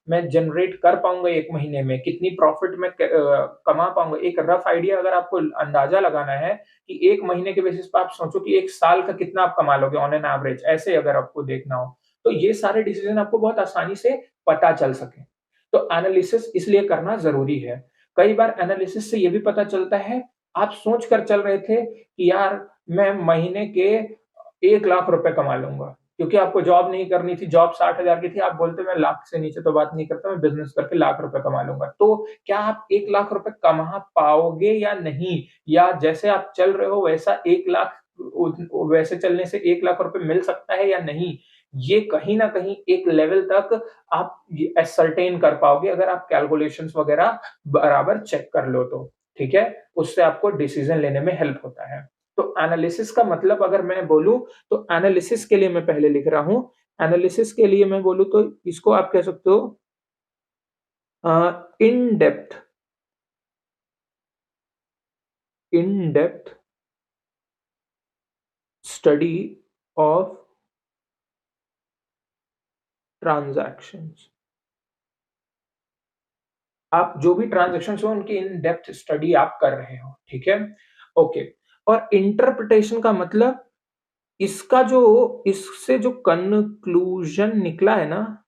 मैं जनरेट कर पाऊँगा 1 महीने में, कितनी प्रॉफ़िट मैं कमा पाऊँगा, एक रफ़ आइडिया अगर आपको अंदाज़ा लगाना है कि 1 महीने के बेसिस पे आप सोचो कि 1 साल का कितना आप कमा लोगे ऑन एन एवरेज, ऐसे अगर आपको देखना हो, तो ये सारे डिसीज़न आपको बहुत आसानी से पता चल सके। तो एनालिसिस इसलिए करना ज़रूरी है। कई बार एनालिसिस से ये भी पता चलता है, आप सोच कर चल रहे थे कि यार मैं महीने के 1 लाख रुपए कमा लूँगा, क्योंकि आपको जॉब नहीं करनी थी, जॉब 60,000 की थी, आप बोलते मैं लाख से नीचे तो बात नहीं करता, मैं बिज़नेस करके लाख रुपए कमा लूँगा। तो क्या आप 1 लाख रुपए कमा पाओगे या नहीं? या जैसे आप चल रहे हो वैसा 1 लाख वैसे चलने से 1 लाख रुपए मिल सकता है या नहीं? ये कहीं न कहीं एक लेवल तक आप ये एसर्टेन कर पाओगे अगर आप कैलकुलेशंस वगैरह बराबर चेक कर लो तो, ठीक है? उससे आपको डिसीज़न लेने में हेल्प होता है। तो एनालिसिस का मतलब अगर मैं बोलूँ, तो एनालिसिस के लिए मैं पहले लिख रहा हूँ, एनालिसिस के लिए मैं बोलूँ तो इसको आप कह सकते हो in depth in depth study of transactions. आप जो भी ट्रांज़ैक्शंस हो उनकी इन डेप्थ स्टडी आप कर रहे हो, ठीक है? ओके। और इंटरप्रिटेशन का मतलब इससे जो कन्क्लूज़न निकला है ना,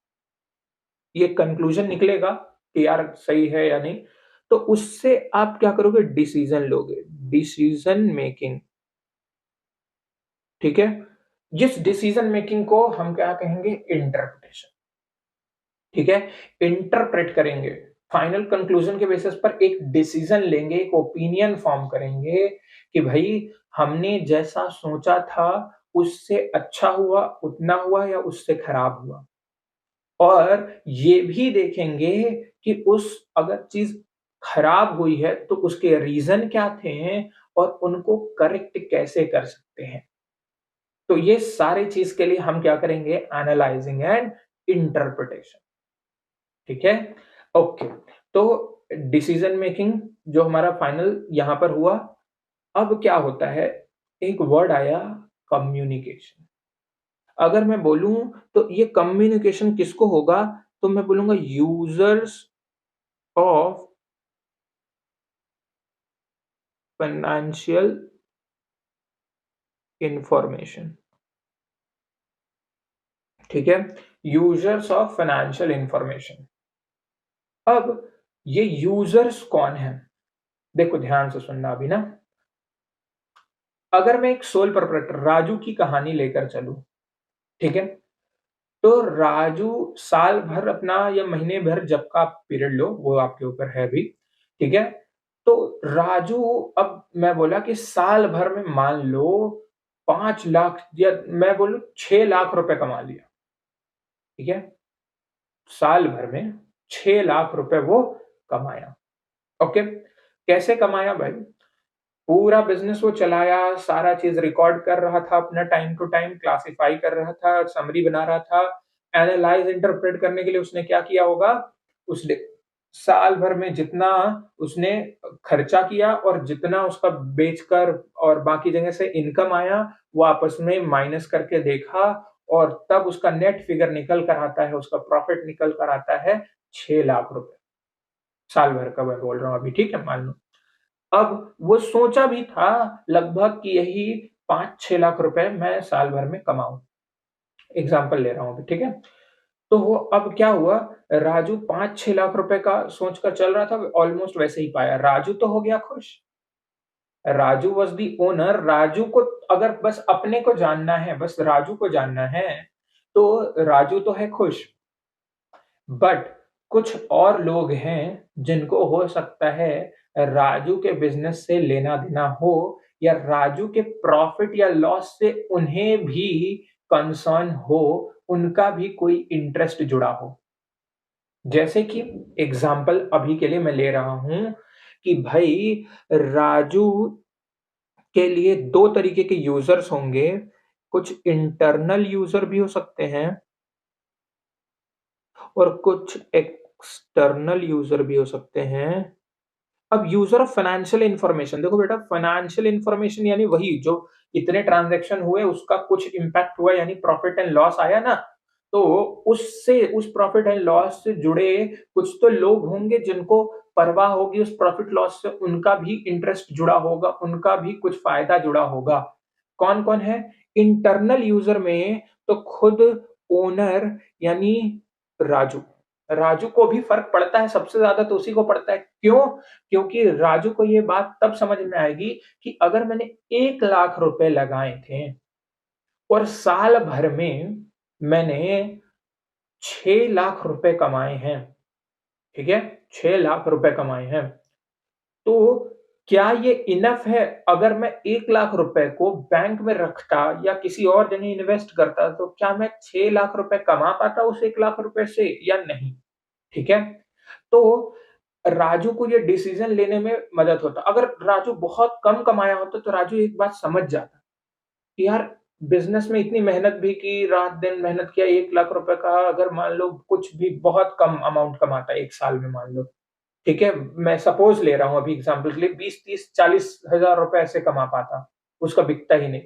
ये कन्क्लूज़न निकलेगा कि यार सही है या नहीं, तो उससे आप क्या करोगे डिसीज़न लोगे, डिसीज़न मेकिंग, ठीक है? जिस डिसीज़न मेकिंग को हम क्या कहेंगे इंटरप्रिटेशन, ठीक है? इंटरप्रेट करेंगे, फाइनल कंक्लूज़न के बेसिस पर एक डिसीज़न लेंगे, एक ओपिनियन फॉर्म करेंगे कि भई हमने जैसा सोचा था उससे अच्छा हुआ, उतना हुआ या उससे खराब हुआ। और ये भी देखेंगे कि उस अगर चीज़ खराब हुई है तो उसके रीज़न क्या थे और उनको करेक्ट कैसे कर सकते हैं। तो ये सारी चीज़ के लिए हम क्या करेंगे एनालाइज़िंग एंड इंटरप्रिटेशन, ठीक है? ओके, तो डिसीज़न मेकिंग जो हमारा फाइनल यहाँ पर हुआ, अब क्या होता है, एक वर्ड आया कम्युनिकेशन। अगर मैं बोलूँ तो ये कम्युनिकेशन किसको होगा, तो मैं बोलूँगा यूज़र्स ऑफ फाइनेंशियल इन्फॉर्मेशन, ठीक है? Users of financial information. अब ये यूज़र्स कौन हैं? देखो ध्यान से सुनना अभी ना, अगर मैं एक सोल प्रोप्राइटर राजू की कहानी लेकर चलूँ, ठीक है? तो राजू साल भर अपना या महीने भर जब का आप पीरियड लो, वो आपके ऊपर है अभी, ठीक है? तो राजू अब मैं बोला कि साल भर में मान लो 5 लाख या मैं बोलूँ 6 लाख रुपए कमा लिया, ठीक है? साल भर में 6 लाख रुपए वो कमाया, ओके? कैसे कमाया भाई? पूरा बिज़नेस वो चलाया, सारा चीज़ रिकॉर्ड कर रहा था, अपना टाइम टू टाइम क्लासिफाई कर रहा था, समरी बना रहा था। एनालाइज़, इंटरप्रेट करने के लिए उसने क्या किया होगा, उसने साल भर में जितना उसने खर्चा किया और जितना उसका बेचकर और बाकी जगह से इनकम आया, वो आपस में माइनस करके देखा और तब उसका नेट फिगर निकल कर आता है, उसका प्रॉफिट निकल कर आता है 6 लाख रुपए। साल भर का मैं बोल रहा हूँ अभी, ठीक है? मान लो। अब वो सोचा भी था लगभग कि यही 5-6 लाख रुपए मैं साल भर में कमाऊँ। एग्ज़ाम्पल ले रहा हूँ अभी, ठीक है? तो वो अब क्या हुआ, राजू 5-6 लाख रुपए का सोच कर चल रहा था, ऑलमोस्ट वैसे ही पाया। राजू तो हो गया खुश। Raju was the owner, Raju को अगर बस अपने को जानना है, बस राजू को जानना है, तो राजू तो है खुश। बट कुछ और लोग हैं जिनको हो सकता है राजू के बिज़नेस से लेना-देना हो या राजू के प्रॉफ़िट या लॉस से उन्हें भी कंसर्न हो, उनका भी कोई इंटरेस्ट जुड़ा हो। जैसे कि एग्ज़ाम्पल अभी के लिए मैं ले रहा हूँ कि भई राजू के लिए 2 तरीके के यूज़र्स होंगे। कुछ इंटरनल यूज़र भी हो सकते हैं और कुछ एक्सटर्नल यूज़र भी हो सकते हैं। अब यूज़र ऑफ फाइनेंशियल इन्फॉर्मेशन, देखो बेटा फाइनेंशियल इन्फॉर्मेशन यानी वही जो इतने ट्रांज़ैक्शन हुए उसका कुछ इम्पैक्ट हुआ यानी प्रॉफ़िट एंड लॉस आया ना, तो उससे उस प्रॉफ़िट एंड लॉस से जुड़े कुछ तो लोग होंगे जिनको परवाह होगी उस प्रॉफ़िट लॉस से, उनका भी इंटरेस्ट जुड़ा होगा, उनका भी कुछ फ़ायदा जुड़ा होगा। कौन-कौन है? इंटरनल यूज़र में तो खुद ओनर यानी राजू। राजू को भी फ़र्क पड़ता है, सबसे ज़्यादा तो उसी को पड़ता है। क्यों? क्योंकि राजू को ये बात तब समझ में आएगी कि अगर मैंने 1 लाख रुपए लगाए थे और साल भर में मैंने 6 लाख रुपए कमाए हैं, ठीक है? 6 लाख रुपए कमाए हैं, तो क्या ये इनफ है? अगर मैं 1 लाख रुपए को बैंक में रखता या किसी और जगह इन्वेस्ट करता, तो क्या मैं 6 लाख रुपए कमा पाता उस 1 लाख रुपए से या नहीं? ठीक है? तो राजू को ये डिसीजन लेने में मदद होता। अगर राजू बहुत कम कमाया होता तो राजू एक बात समझ जाता कि यार बिज़नेस में इतनी मेहनत भी की, रात-दिन मेहनत किया, 1 लाख रुपए का अगर मान लो कुछ भी बहुत कम अमाउंट कमाता है 1 साल में मान लो, ठीक है? मैं सपोज़ ले रहा हूँ अभी एग्ज़ाम्पल के लिए 20, 30, 40 हज़ार रुपए ऐसे कमा पाता, उसका बिकता ही नहीं।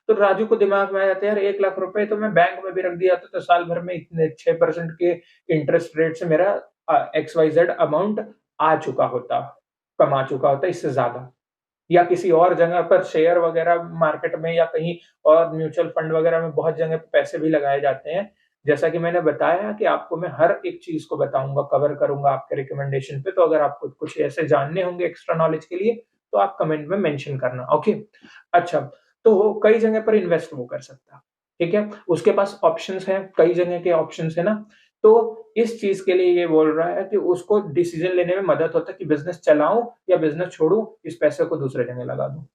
तो राजू को दिमाग में आ जाता है यार 1 लाख रुपए तो मैं बैंक में भी रख दिया तो साल भर में इतने 6% के इंटरेस्ट रेट से मेरा एक्स-वाई-ज़ेड अमाउंट आ चुका होता, कमा चुका होता इससे ज़्यादा। या किसी और जगह पर शेयर वगैरह मार्केट में या कहीं और म्यूचुअल फंड वगैरह में बहुत जगह पे पैसे भी लगाए जाते हैं। जैसा कि मैंने बताया कि आपको मैं हर एक चीज़ को बताऊँगा, कवर करूँगा आपके रिकमेंडेशन पे, तो अगर आपको कुछ ऐसे जानने होंगे एक्स्ट्रा नॉलेज के लिए, तो आप कमेंट में मेंशन करना, ओके? अच्छा, तो कई जगह पर इन्वेस्ट वो कर सकता है, ठीक है? उसके पास ऑप्शंस हैं, कई जगह के ऑप्शंस हैं ना, तो इस चीज़ के लिए ये बोल रहा है कि उसको डिसीज़न लेने में मदद होता है कि बिज़नेस चलाऊँ या बिज़नेस छोड़ूँ, इस पैसे को दूसरे जगह लगा दूँ।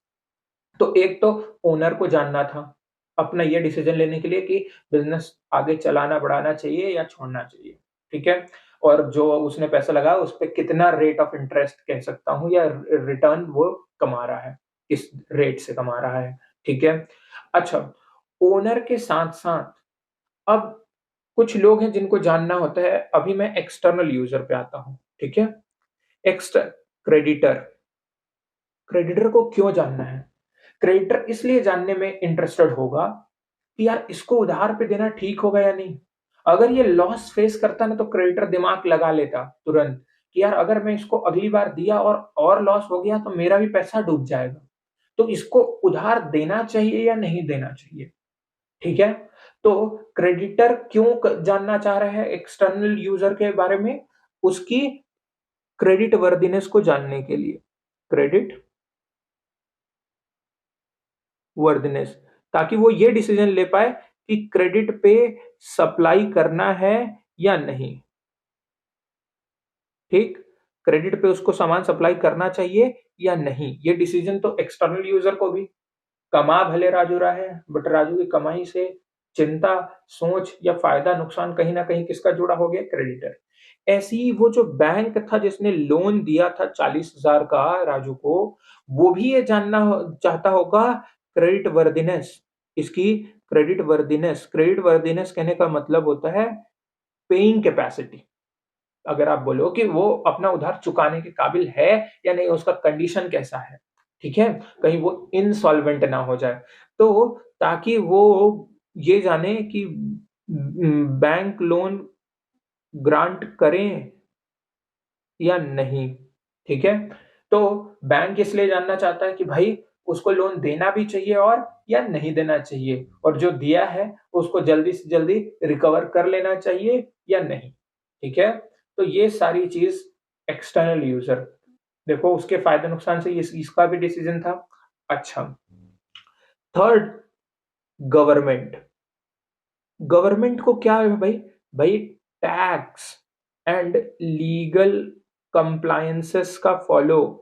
तो एक तो ओनर को जानना था, अपना ये डिसीज़न लेने के लिए कि बिज़नेस आगे चलाना बढ़ाना चाहिए या छोड़ना चाहिए, ठीक है? और जो उसने पैसा लगाया उस पे कितना रेट ऑफ इंटरेस्ट कह सकता हूँ या रिटर्न वो कमा रहा है, किस रेट से कमा रहा है, ठीक है? अच्छा, ओनर के साथ-साथ अब कुछ लोग हैं जिनको जानना होता है, अभी मैं एक्सटर्नल यूज़र पे आता हूँ, ठीक है? एक्स्ट क्रेडिटर, क्रेडिटर को क्यों जानना है? क्रेडिटर इसलिए जानने में इंटरेस्टेड होगा कि यार इसको उधार पे देना ठीक होगा या नहीं? अगर ये लॉस फेस करता ना तो क्रेडिटर दिमाग लगा लेता तुरंत कि यार अगर मैं इसको अगली बार दिया और लॉस हो गया तो मेरा भी पैसा डूब जाएगा। तो इसको उधार देना चाहिए या नहीं देना चाहिए? ठीक है? तो क्रेडिटर क्यों जानना चाह रहा है एक्सटर्नल यूज़र के बारे में? उसकी क्रेडिट वर्दिनेस को जानने के लिए। क्रेडिट वर्दिनेस, ताकि वो ये डिसीज़न ले पाए कि क्रेडिट पे सप्लाई करना है या नहीं, ठीक? क्रेडिट पे उसको सामान सप्लाई करना चाहिए या नहीं, ये डिसीज़न तो एक्सटर्नल यूज़र को भी। कमा भले राजू रहा है, बट राजू की कमाई से चिंता, सोच या फ़ायदा-नुकसान कहीं न कहीं किसका जुड़ा हो गया? क्रेडिटर। ऐसे ही वो जो बैंक था जिसने लोन दिया था 40,000 का राजू को, वो भी ये जानना चाहता होगा क्रेडिट वर्दिनेस, इसकी क्रेडिट वर्दिनेस कहने का मतलब होता है पेइंग कैपेसिटी। अगर आप बोलो कि वो अपना उधार चुकाने के काबिल है या नहीं, उसका कंडीशन कैसा है, ठीक है? कहीं वो इंसॉल्वेंट ना हो जाए। तो ताकि वो ये जाने कि बैंक लोन ग्रांट करें या नहीं, ठीक है? तो बैंक इसलिए जानना चाहता है कि भाई उसको लोन देना भी चाहिए और या नहीं देना चाहिए और जो दिया है उसको जल्दी से जल्दी रिकवर कर लेना चाहिए या नहीं, ठीक है? तो ये सारी चीज़ एक्सटर्नल यूज़र, देखो उसके फ़ायदे-नुकसान से इसका भी डिसीज़न था। अच्छा, थर्ड गवर्नमेंट। गवर्नमेंट को क्या है भाई? भाई टैक्स एंड लीगल कंप्लायंसेस का फॉलो,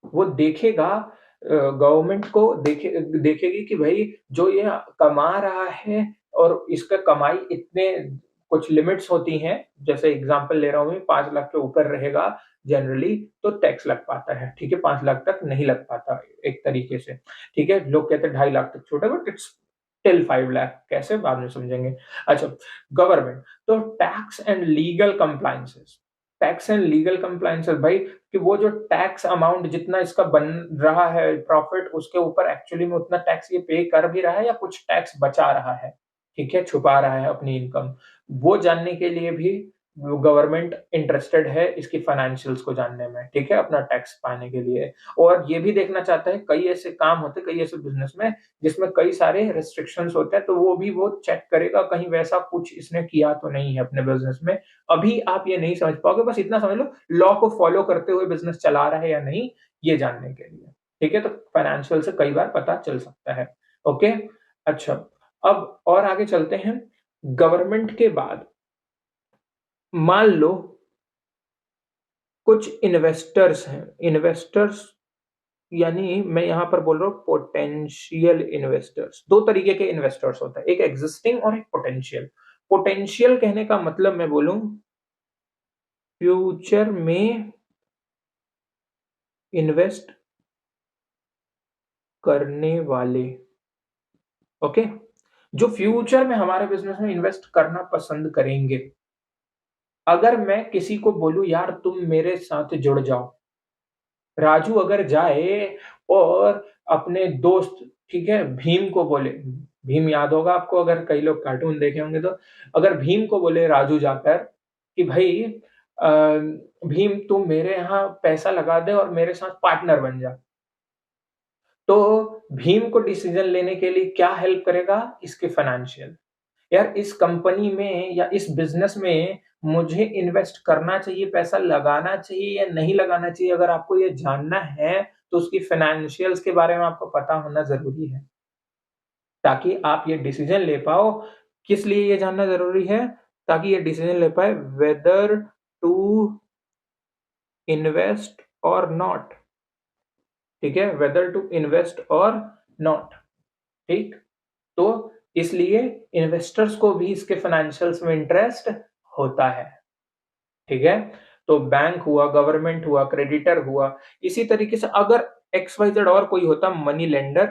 वो देखेगा, गवर्नमेंट को देखेगी कि भाई जो ये कमा रहा है और इसका कमाई इतने कुछ लिमिट्स होती हैं, जैसे एग्ज़ाम्पल ले रहा हूँ मैं, 5 लाख के ऊपर रहेगा जनरली तो टैक्स लग पाता है, ठीक है? 5 लाख तक नहीं लग पाता एक तरीके से, ठीक है? लोग कहते हैं 2.5 लाख तक छोटा है बट इट्स टिल 5 लाख कैसे बाद में समझेंगे। अच्छा, गवर्नमेंट तो टैक्स एंड लीगल कंप्लायंसेस भाई कि वो जो टैक्स अमाउंट जितना इसका बन रहा है प्रॉफिट उसके ऊपर एक्चुअली में उतना टैक्स ये पे कर भी रहा है या कुछ टैक्स बचा रहा है, ठीक है? छुपा रहा है अपनी इनकम। वो जानने के लिए भी गवर्नमेंट इंटरेस्टेड है इसकी फाइनेंशियल्स को जानने में, ठीक है? अपना टैक्स पाने के लिए और ये भी देखना चाहता है कई ऐसे काम होते हैं, कई ऐसे बिज़नेस में जिसमें कई सारे रिस्ट्रिक्शंस होते हैं, तो वो भी वो चेक करेगा कहीं वैसा कुछ इसने किया तो नहीं है अपने बिज़नेस में। अभी आप ये नहीं समझ पाओगे, बस इतना समझ लो लॉ को फॉलो करते हुए बिज़नेस चला रहा है या नहीं, ये जानने के लिए, ठीक है? तो फाइनेंशियल से कई बार पता चल सकता है, ओके? अच्छा, अब और आगे चलते हैं, गवर्नमेंट के बाद मान लो कुछ इन्वेस्टर्स हैं, इन्वेस्टर्स यानी मैं यहाँ पर बोल रहा हूँ पोटेंशियल इन्वेस्टर्स। 2 तरीके के इन्वेस्टर्स होते हैं, एक एक्जिस्टिंग और एक पोटेंशियल। पोटेंशियल कहने का मतलब मैं बोलूँ फ्यूचर में इन्वेस्ट करने वाले, ओके? जो फ्यूचर में हमारे बिज़नेस में इन्वेस्ट करना पसंद करेंगे। अगर मैं किसी को बोलूँ यार तुम मेरे साथ जुड़ जाओ, राजू अगर जाए और अपने दोस्त, ठीक है, भीम को बोले, भीम याद होगा आपको अगर कई लोग कार्टून देखे होंगे तो, अगर भीम को बोले राजू जाकर कि भई अ, भीम तू मेरे यहाँ पैसा लगा दे और मेरे साथ पार्टनर बन जा। तो भीम को डिसीज़न लेने के लिए क्या हेल्प करेगा? इसके फाइनेंशियल। यार इस कंपनी में या इस बिज़नेस में मुझे इन्वेस्ट करना चाहिए, पैसा लगाना चाहिए या नहीं लगाना चाहिए? अगर आपको ये जानना है, तो उसकी फाइनेंशियल्स के बारे में आपको पता होना ज़रूरी है, ताकि आप ये डिसीज़न ले पाओ। किस लिए ये जानना ज़रूरी है? ताकि ये डिसीज़न ले पाएँ वेदर टू इन्वेस्ट और नॉट, ठीक है? वेदर टू इन्वेस्ट और नॉट, ठीक? तो इसलिए इन्वेस्टर्स को भी इसके फाइनेंशियल्स में इंटरेस्ट होता है, ठीक है? तो बैंक हुआ, गवर्नमेंट हुआ, क्रेडिटर हुआ, इसी तरीके से अगर एक्स-वाई-ज़ेड और कोई होता मनी लेंडर,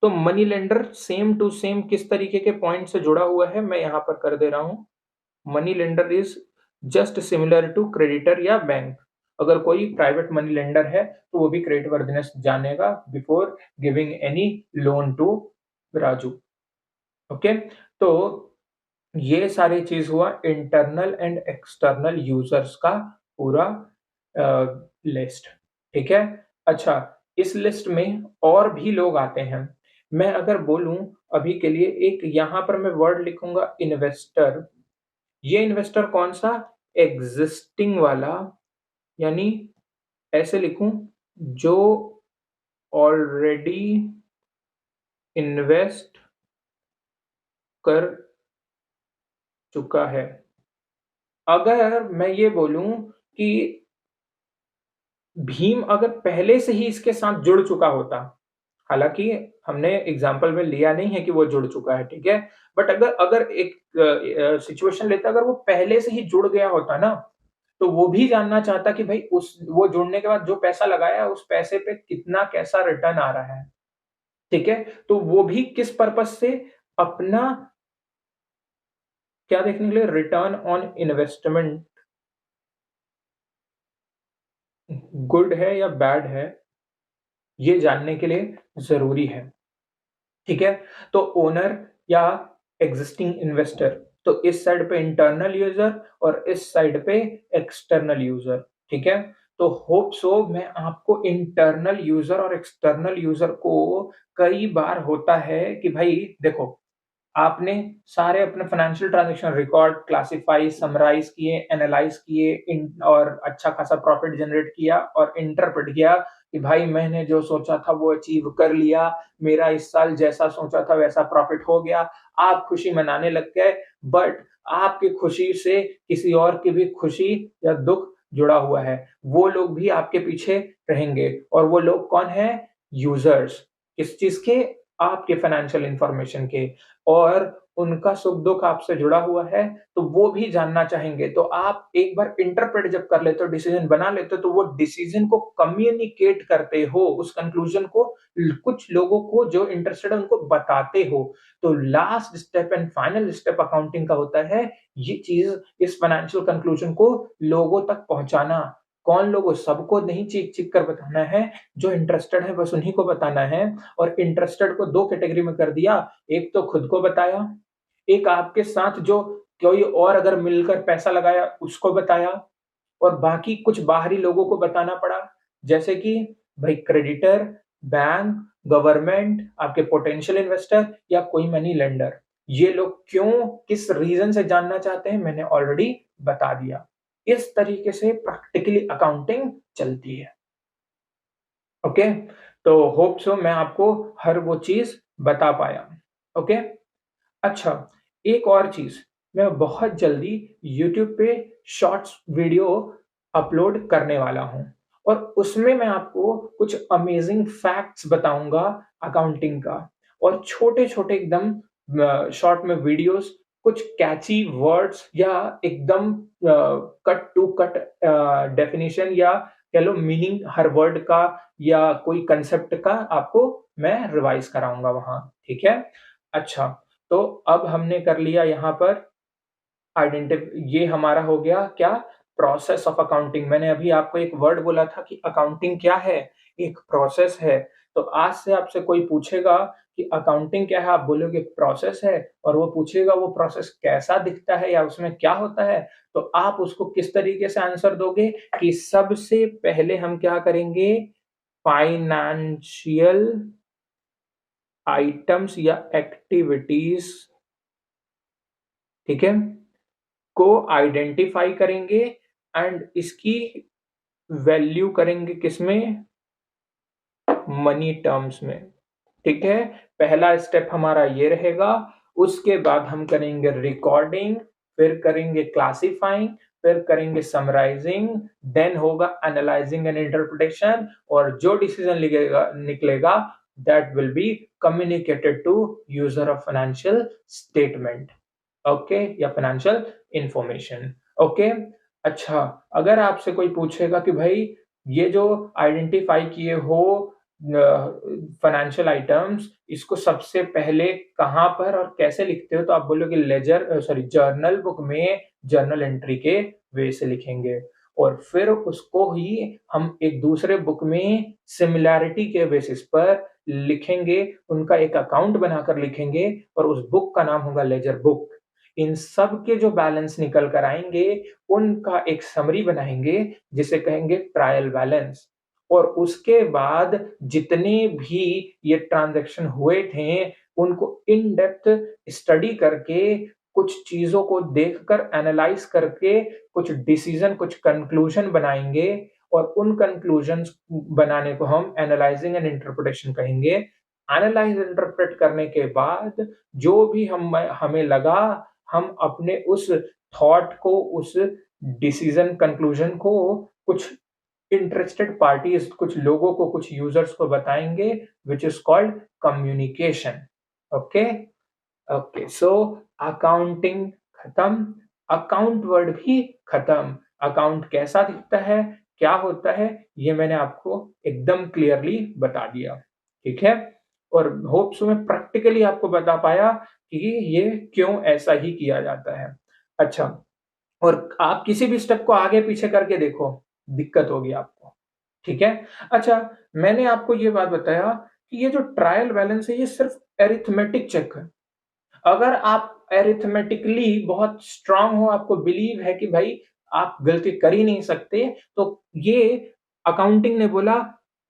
तो money lender same to same किस तरीके के पॉइंट से जुड़ा हुआ है, मैं यहाँ पर कर दे रहा हूँ। Money lender is just similar to creditor या बैंक। अगर कोई प्राइवेट मनी लेंडर है, तो वो भी क्रेडिट वर्दिनेस जानेगा before giving any loan to Raju, okay? तो ये सारी चीज़ हुआ इंटरनल एंड एक्सटर्नल यूज़र्स का पूरा लिस्ट, ठीक है? अच्छा, इस लिस्ट में और भी लोग आते हैं। मैं अगर बोलूँ अभी के लिए एक यहाँ पर मैं वर्ड लिखूँगा इन्वेस्टर। ये इन्वेस्टर कौन-सा? एक्जिस्टिंग वाला, यानी ऐसे लिखूँ जो ऑलरेडी इन्वेस्ट कर चुका है। अगर मैं ये बोलूँ कि भीम अगर पहले से ही इसके साथ जुड़ चुका होता, हालाँकि हमने एग्ज़ाम्पल में लिया नहीं है कि वो जुड़ चुका है, ठीक है? बट अगर अगर एक सिचुएशन लेते अगर वो पहले से ही जुड़ गया होता ना, तो वो भी जानना चाहता कि भई उस वो जुड़ने के बाद जो पैसा लगाया है, उस पैसे पे कितना कैसा रिटर्न आ रहा है, ठीक है? तो वो भी किस पर्पज़ से अपना क्या देखने के लिए रिटर्न ऑन इन्वेस्टमेंट गुड है या बैड है, ये जानने के लिए ज़रूरी है। ठीक है? तो ओनर या एक्जिस्टिंग इन्वेस्टर, तो इस साइड पे इंटरनल यूज़र और इस साइड पे एक्सटर्नल यूज़र, ठीक है? तो होप सो मैं आपको इंटरनल यूज़र और एक्सटर्नल यूज़र को कई बार होता है कि भाई देखो, आपने सारे अपने financial transaction record, classify, summarise किए, एनालाइज़ किए इन और अच्छा खासा प्रॉफ़िट जनरेट किया और इंटरप्रेट किया कि भाई मैंने जो सोचा था वो अचीव कर लिया, मेरा इस साल जैसा सोचा था वैसा प्रॉफ़िट हो गया। आप खुशी मनाने लग गए, बट आपकी खुशी से किसी और की भी खुशी या दुःख जुड़ा हुआ है। वो लोग भी आपके पीछे रहेंगे और वो लोग कौन हैं? यूज़र्स। किस चीज़ के? आपके फाइनेंशियल इन्फॉर्मेशन के। और उनका सुख-दुःख आपसे जुड़ा हुआ है, तो वो भी जानना चाहेंगे। तो आप एक बार इंटरप्रेट जब कर लेते हो, डिसीज़न बना लेते हो, तो वो डिसीज़न को कम्युनिकेट करते हो, उस कंक्लूज़न को कुछ लोगों को जो इंटरेस्टेड है उनको बताते हो। तो last step and final step accounting का होता है, ये चीज़ इस फाइनेंशियल कंक्लूज़न को लोगों तक पहुँचाना। कौन लोगों? सबको नहीं चीख-चीख कर बताना है, जो इंटरेस्टेड है बस उन्हीं को बताना है। और इंटरेस्टेड को 2 कैटेगरी में कर दिया, एक तो खुद को बताया, एक आपके साथ जो कोई और अगर मिलकर पैसा लगाया उसको बताया, और बाकी कुछ बाहरी लोगों को बताना पड़ा, जैसे कि भाई क्रेडिटर, बैंक, गवर्नमेंट, आपके पोटेंशियल इन्वेस्टर या कोई मनी लेंडर। ये लोग क्यों, किस रीज़न से जानना चाहते हैं, मैंने ऑलरेडी बता दिया। इस तरीके से प्रैक्टिकली अकाउंटिंग चलती है। ओके? तो होप सो मैं आपको हर वो चीज़ बता पाया। ओके? अच्छा, एक और चीज़, मैं बहुत जल्दी यूट्यूब पे शॉर्ट्स वीडियो अपलोड करने वाला हूँ, और उसमें मैं आपको कुछ अमेज़िंग फैक्ट्स बताऊँगा अकाउंटिंग का, और छोटे-छोटे एकदम शॉर्ट में वीडियोज़, कुछ कैची वर्ड्स या एकदम कट टू कट डेफिनिशन या कह लो मीनिंग हर वर्ड का या कोई कांसेप्ट का आपको मैं रिवाइज़ कराऊँगा वहाँ, ठीक है? अच्छा, तो अब हमने कर लिया यहाँ पर ये हमारा हो गया क्या? Process of accounting. मैंने अभी आपको एक वर्ड बोला था कि अकाउंटिंग क्या है? एक प्रोसेस है। तो आज से आपसे कोई पूछेगा कि अकाउंटिंग क्या है? आप बोलोगे प्रोसेस है, और वो पूछेगा वो प्रोसेस कैसा दिखता है या उसमें क्या होता है? तो आप उसको किस तरीके से आंसर दोगे कि सबसे पहले हम क्या करेंगे? फाइनेंशियल आइटम्स या एक्टिविटीज़, ठीक है? को आइडेंटिफ़ाई करेंगे एंड इसकी वैल्यू करेंगे किसमें? मनी टर्म्स में, ठीक है? पहला स्टेप हमारा ये रहेगा, उसके बाद हम करेंगे रिकॉर्डिंग, फिर करेंगे क्लासिफाइंग, फिर करेंगे समराइज़िंग, देन होगा एनालाइज़िंग एंड इंटरप्रिटेशन, और जो डिसीज़न लिखेगा निकलेगा that will be communicated to user of financial statement. Okay, या फाइनेंशियल इंफॉर्मेशन। ओके? अच्छा, अगर आपसे कोई पूछेगा कि भाई ये जो आइडेंटिफ़ाई किए हो फाइनेंशियल आइटम्स, इसको सबसे पहले कहाँ पर और कैसे लिखते हो? तो आप बोलोगे जर्नल बुक में जर्नल एंट्री के वे से लिखेंगे, और फिर उसको ही हम एक दूसरे बुक में सिमिलैरिटी के बेसिस पर लिखेंगे, उनका एक अकाउंट बनाकर लिखेंगे, और उस बुक का नाम होगा लेजर बुक। इन सब के जो बैलेंस निकल कर आएँगे, उनका एक समरी बनाएँगे, जिसे कहेंगे ट्रायल बैलेंस, और उसके बाद जितने भी ये ट्रांज़ैक्शन हुए थे, उनको इन डेप्थ स्टडी करके, कुछ चीज़ों को देखकर एनालाइज़ करके, कुछ डिसीज़न, कुछ कन्क्लूज़न बनाएँगे, और उन कन्क्लूज़न्स बनाने को हम एनालाइज़िंग एंड इंटरप्रिटेशन कहेंगे। एनालाइज़ इंटरप्रेट करने के बाद जो भी हमें लगा, हम अपने उस थॉट को, उस डिसीज़न कन्क्लूज़न को कुछ इंटरेस्टेड पार्टीज़, कुछ लोगों को, कुछ यूज़र्स को बताएँगे, which is called communication. Okay? Okay, so accounting खत्म, अकाउंट वर्ड भी खत्म। अकाउंट कैसा दिखता है, क्या होता है, ये मैंने आपको एकदम क्लियरली बता दिया, ठीक है? और होप सो मैं प्रैक्टिकली आपको बता पाया कि ये क्यों ऐसा ही किया जाता है। अच्छा, और आप किसी भी स्टेप को आगे-पीछे करके देखो, दिक्कत होगी आपको, ठीक है? अच्छा, मैंने आपको ये बात बताया कि ये जो ट्रायल बैलेंस है, ये सिर्फ़ अरिथमेटिक चेक है। अगर आप अरिथमेटिकली बहुत स्ट्रॉन्ग हो, आपको बिलीव है कि भाई आप गलती कर ही नहीं सकते, तो ये अकाउंटिंग ने बोला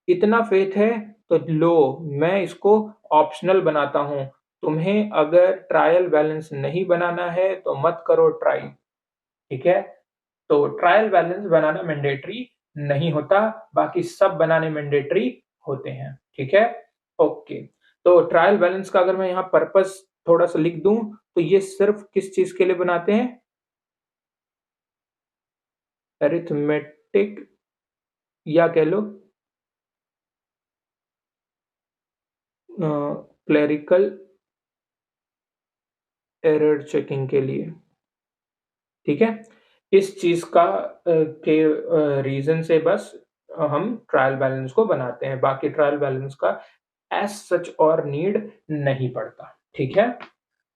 इतना फेथ है, तो लो मैं इसको ऑप्शनल बनाता हूँ। तुम्हें अगर ट्रायल बैलेंस नहीं बनाना है तो मत करो ट्राई, ठीक है? तो ट्रायल बैलेंस बनाना मैंडेटरी नहीं होता, बाकी सब बनाने मैंडेटरी होते हैं, ठीक है? ओके, तो ट्रायल बैलेंस का अगर मैं यहाँ पर्पस थोड़ा-सा लिख दूँ, तो ये सिर्फ़ किस चीज़ के लिए बनाते हैं? अरिथमेटिक, या कह लो क्लेरिकल एरर चेकिंग के लिए, ठीक है। इस चीज का के रीजन से बस हम ट्रायल बैलेंस को बनाते हैं, बाकी ट्रायल बैलेंस का एज सच और नीड नहीं पड़ता, ठीक है।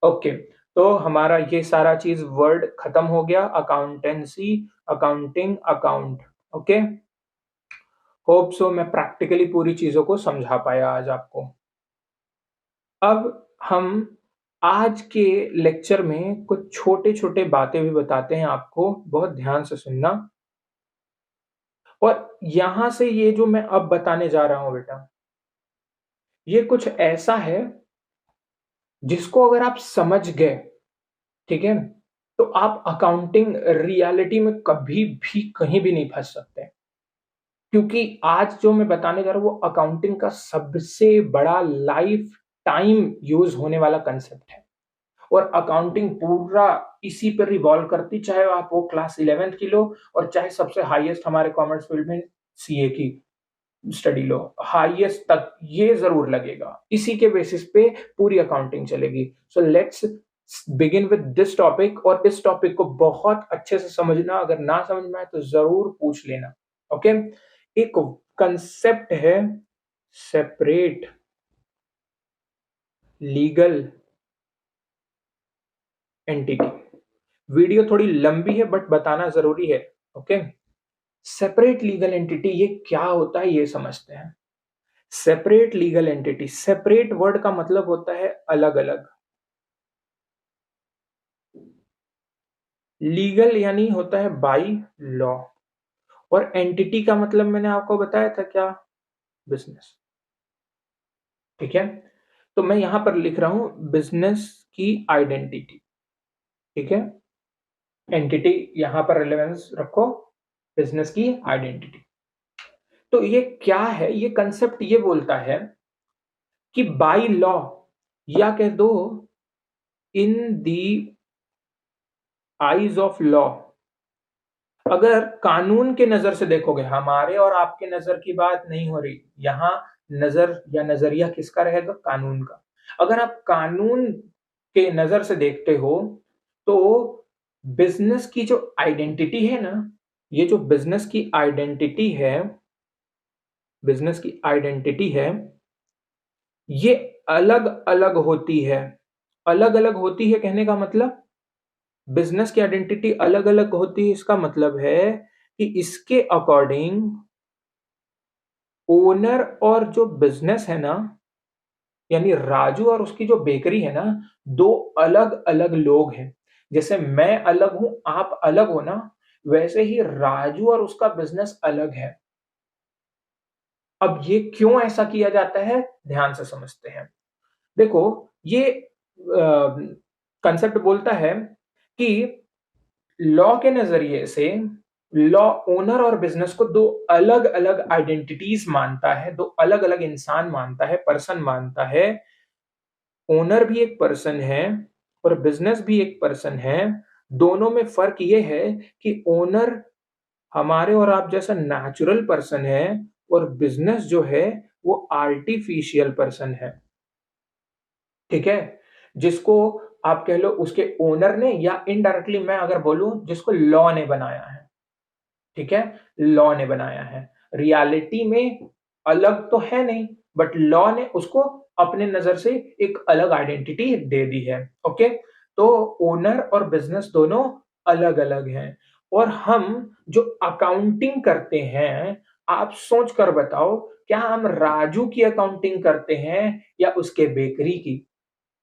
ओके, तो हमारा ये सारा चीज वर्ड खत्म हो गया, accountancy, accounting, account. Okay, hope so मैं प्रैक्टिकली पूरी चीजों को समझा पाया आज आपको। अब हम आज के लेक्चर में कुछ छोटे छोटे बातें भी बताते हैं आपको, बहुत ध्यान से सुनना। और यहां से ये जो मैं अब बताने जा रहा हूं बेटा, ये कुछ ऐसा है जिसको अगर आप समझ गए, ठीक है, तो आप अकाउंटिंग रियलिटी में कभी भी कहीं भी नहीं फंस सकते, क्योंकि आज जो मैं बताने जा रहा हूं वो अकाउंटिंग का सबसे बड़ा लाइफ टाइम यूज होने वाला कंसेप्ट है। और अकाउंटिंग पूरा इसी पर रिवॉल्व करती, चाहे आप वो क्लास 11th की लो और चाहे सबसे हाईएस्ट हमारे कॉमर्स फील्ड में सीए की स्टडी लो, हाईएस्ट तक ये जरूर लगेगा, इसी के बेसिस पे पूरी अकाउंटिंग चलेगी। सो let's begin with this topic, और इस टॉपिक को बहुत अच्छे से समझना, अगर ना समझ में आए तो जरूर पूछ लेना। ओके, एक कंसेप्ट है सेपरेट लीगल एंटिटी। वीडियो थोड़ी लंबी है बट बताना जरूरी है। ओके, सेपरेट लीगल एंटिटी ये क्या होता है ये समझते हैं। Separate legal entity, separate word का मतलब होता है अलग अलग, लीगल यानी होता है बाई लॉ, और एंटिटी का मतलब मैंने आपको बताया था क्या, बिजनेस, ठीक है। तो मैं यहां पर लिख रहा हूं बिजनेस की आइडेंटिटी, ठीक है। एंटिटी यहां पर रिलेवेंस रखो, बिजनेस की आइडेंटिटी। तो ये क्या है, ये कंसेप्ट ये बोलता है कि बाई लॉ, या कह दो इन दी आईज ऑफ लॉ, अगर कानून के नजर से देखोगे, हमारे और आपके नजर की बात नहीं हो रही यहां, नजर या नजरिया किसका रहेगा, कानून का। अगर आप कानून के नजर से देखते हो तो बिजनेस की जो आइडेंटिटी है ना, ये जो बिजनेस की आइडेंटिटी है, बिजनेस की आइडेंटिटी है, ये अलग अलग होती है। अलग अलग होती है कहने का मतलब, बिजनेस की आइडेंटिटी अलग अलग होती है, इसका मतलब है कि इसके अकॉर्डिंग ओनर और जो बिजनेस है ना, यानी राजू और उसकी जो बेकरी है ना, दो अलग अलग लोग हैं। जैसे मैं अलग हूं, आप अलग हो ना, वैसे ही राजू और उसका बिजनेस अलग है। अब ये क्यों ऐसा किया जाता है, ध्यान से समझते हैं। देखो, ये कंसेप्ट बोलता है कि लॉ के नजरिए से लॉ ओनर और बिजनेस को दो अलग अलग आइडेंटिटीज मानता है, दो अलग अलग इंसान मानता है, पर्सन मानता है। ओनर भी एक पर्सन है और बिजनेस भी एक पर्सन है। दोनों में फर्क ये है कि ओनर हमारे और आप जैसा नेचुरल पर्सन है, और बिजनेस जो है वो आर्टिफिशियल पर्सन है, ठीक है। जिसको आप कह लो उसके ओनर ने, या इनडायरेक्टली मैं अगर बोलूं जिसको लॉ ने बनाया है, ठीक है, लॉ ने बनाया है। रियलिटी में अलग तो है नहीं, बट लॉ ने उसको अपने नजर से एक अलग आइडेंटिटी दे दी है। ओके, तो ओनर और बिजनेस दोनों अलग अलग हैं। और हम जो अकाउंटिंग करते हैं, आप सोच कर बताओ, क्या हम राजू की अकाउंटिंग करते हैं या उसके बेकरी की,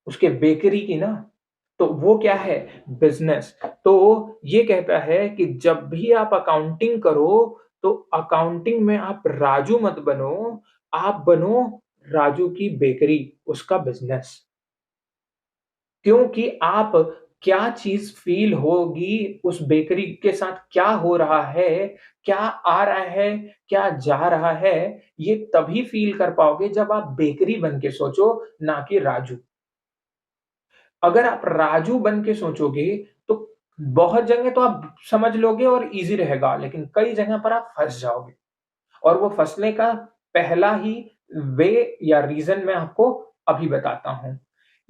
उसके बेकरी की ना। तो वो क्या है, बिजनेस। तो ये कहता है कि जब भी आप अकाउंटिंग करो तो अकाउंटिंग में आप राजू मत बनो, आप बनो राजू की बेकरी, उसका बिजनेस। क्योंकि आप क्या चीज फील होगी, उस बेकरी के साथ क्या हो रहा है, क्या आ रहा है, क्या जा रहा है, ये तभी फील कर पाओगे जब आप बेकरी बन के सोचो, ना कि राजू। अगर आप राजू बन के सोचोगे तो बहुत जगह तो आप समझ लोगे और इजी रहेगा, लेकिन कई जगह पर आप फंस जाओगे। और वो फंसने का पहला ही वे या रीजन मैं आपको अभी बताता हूं।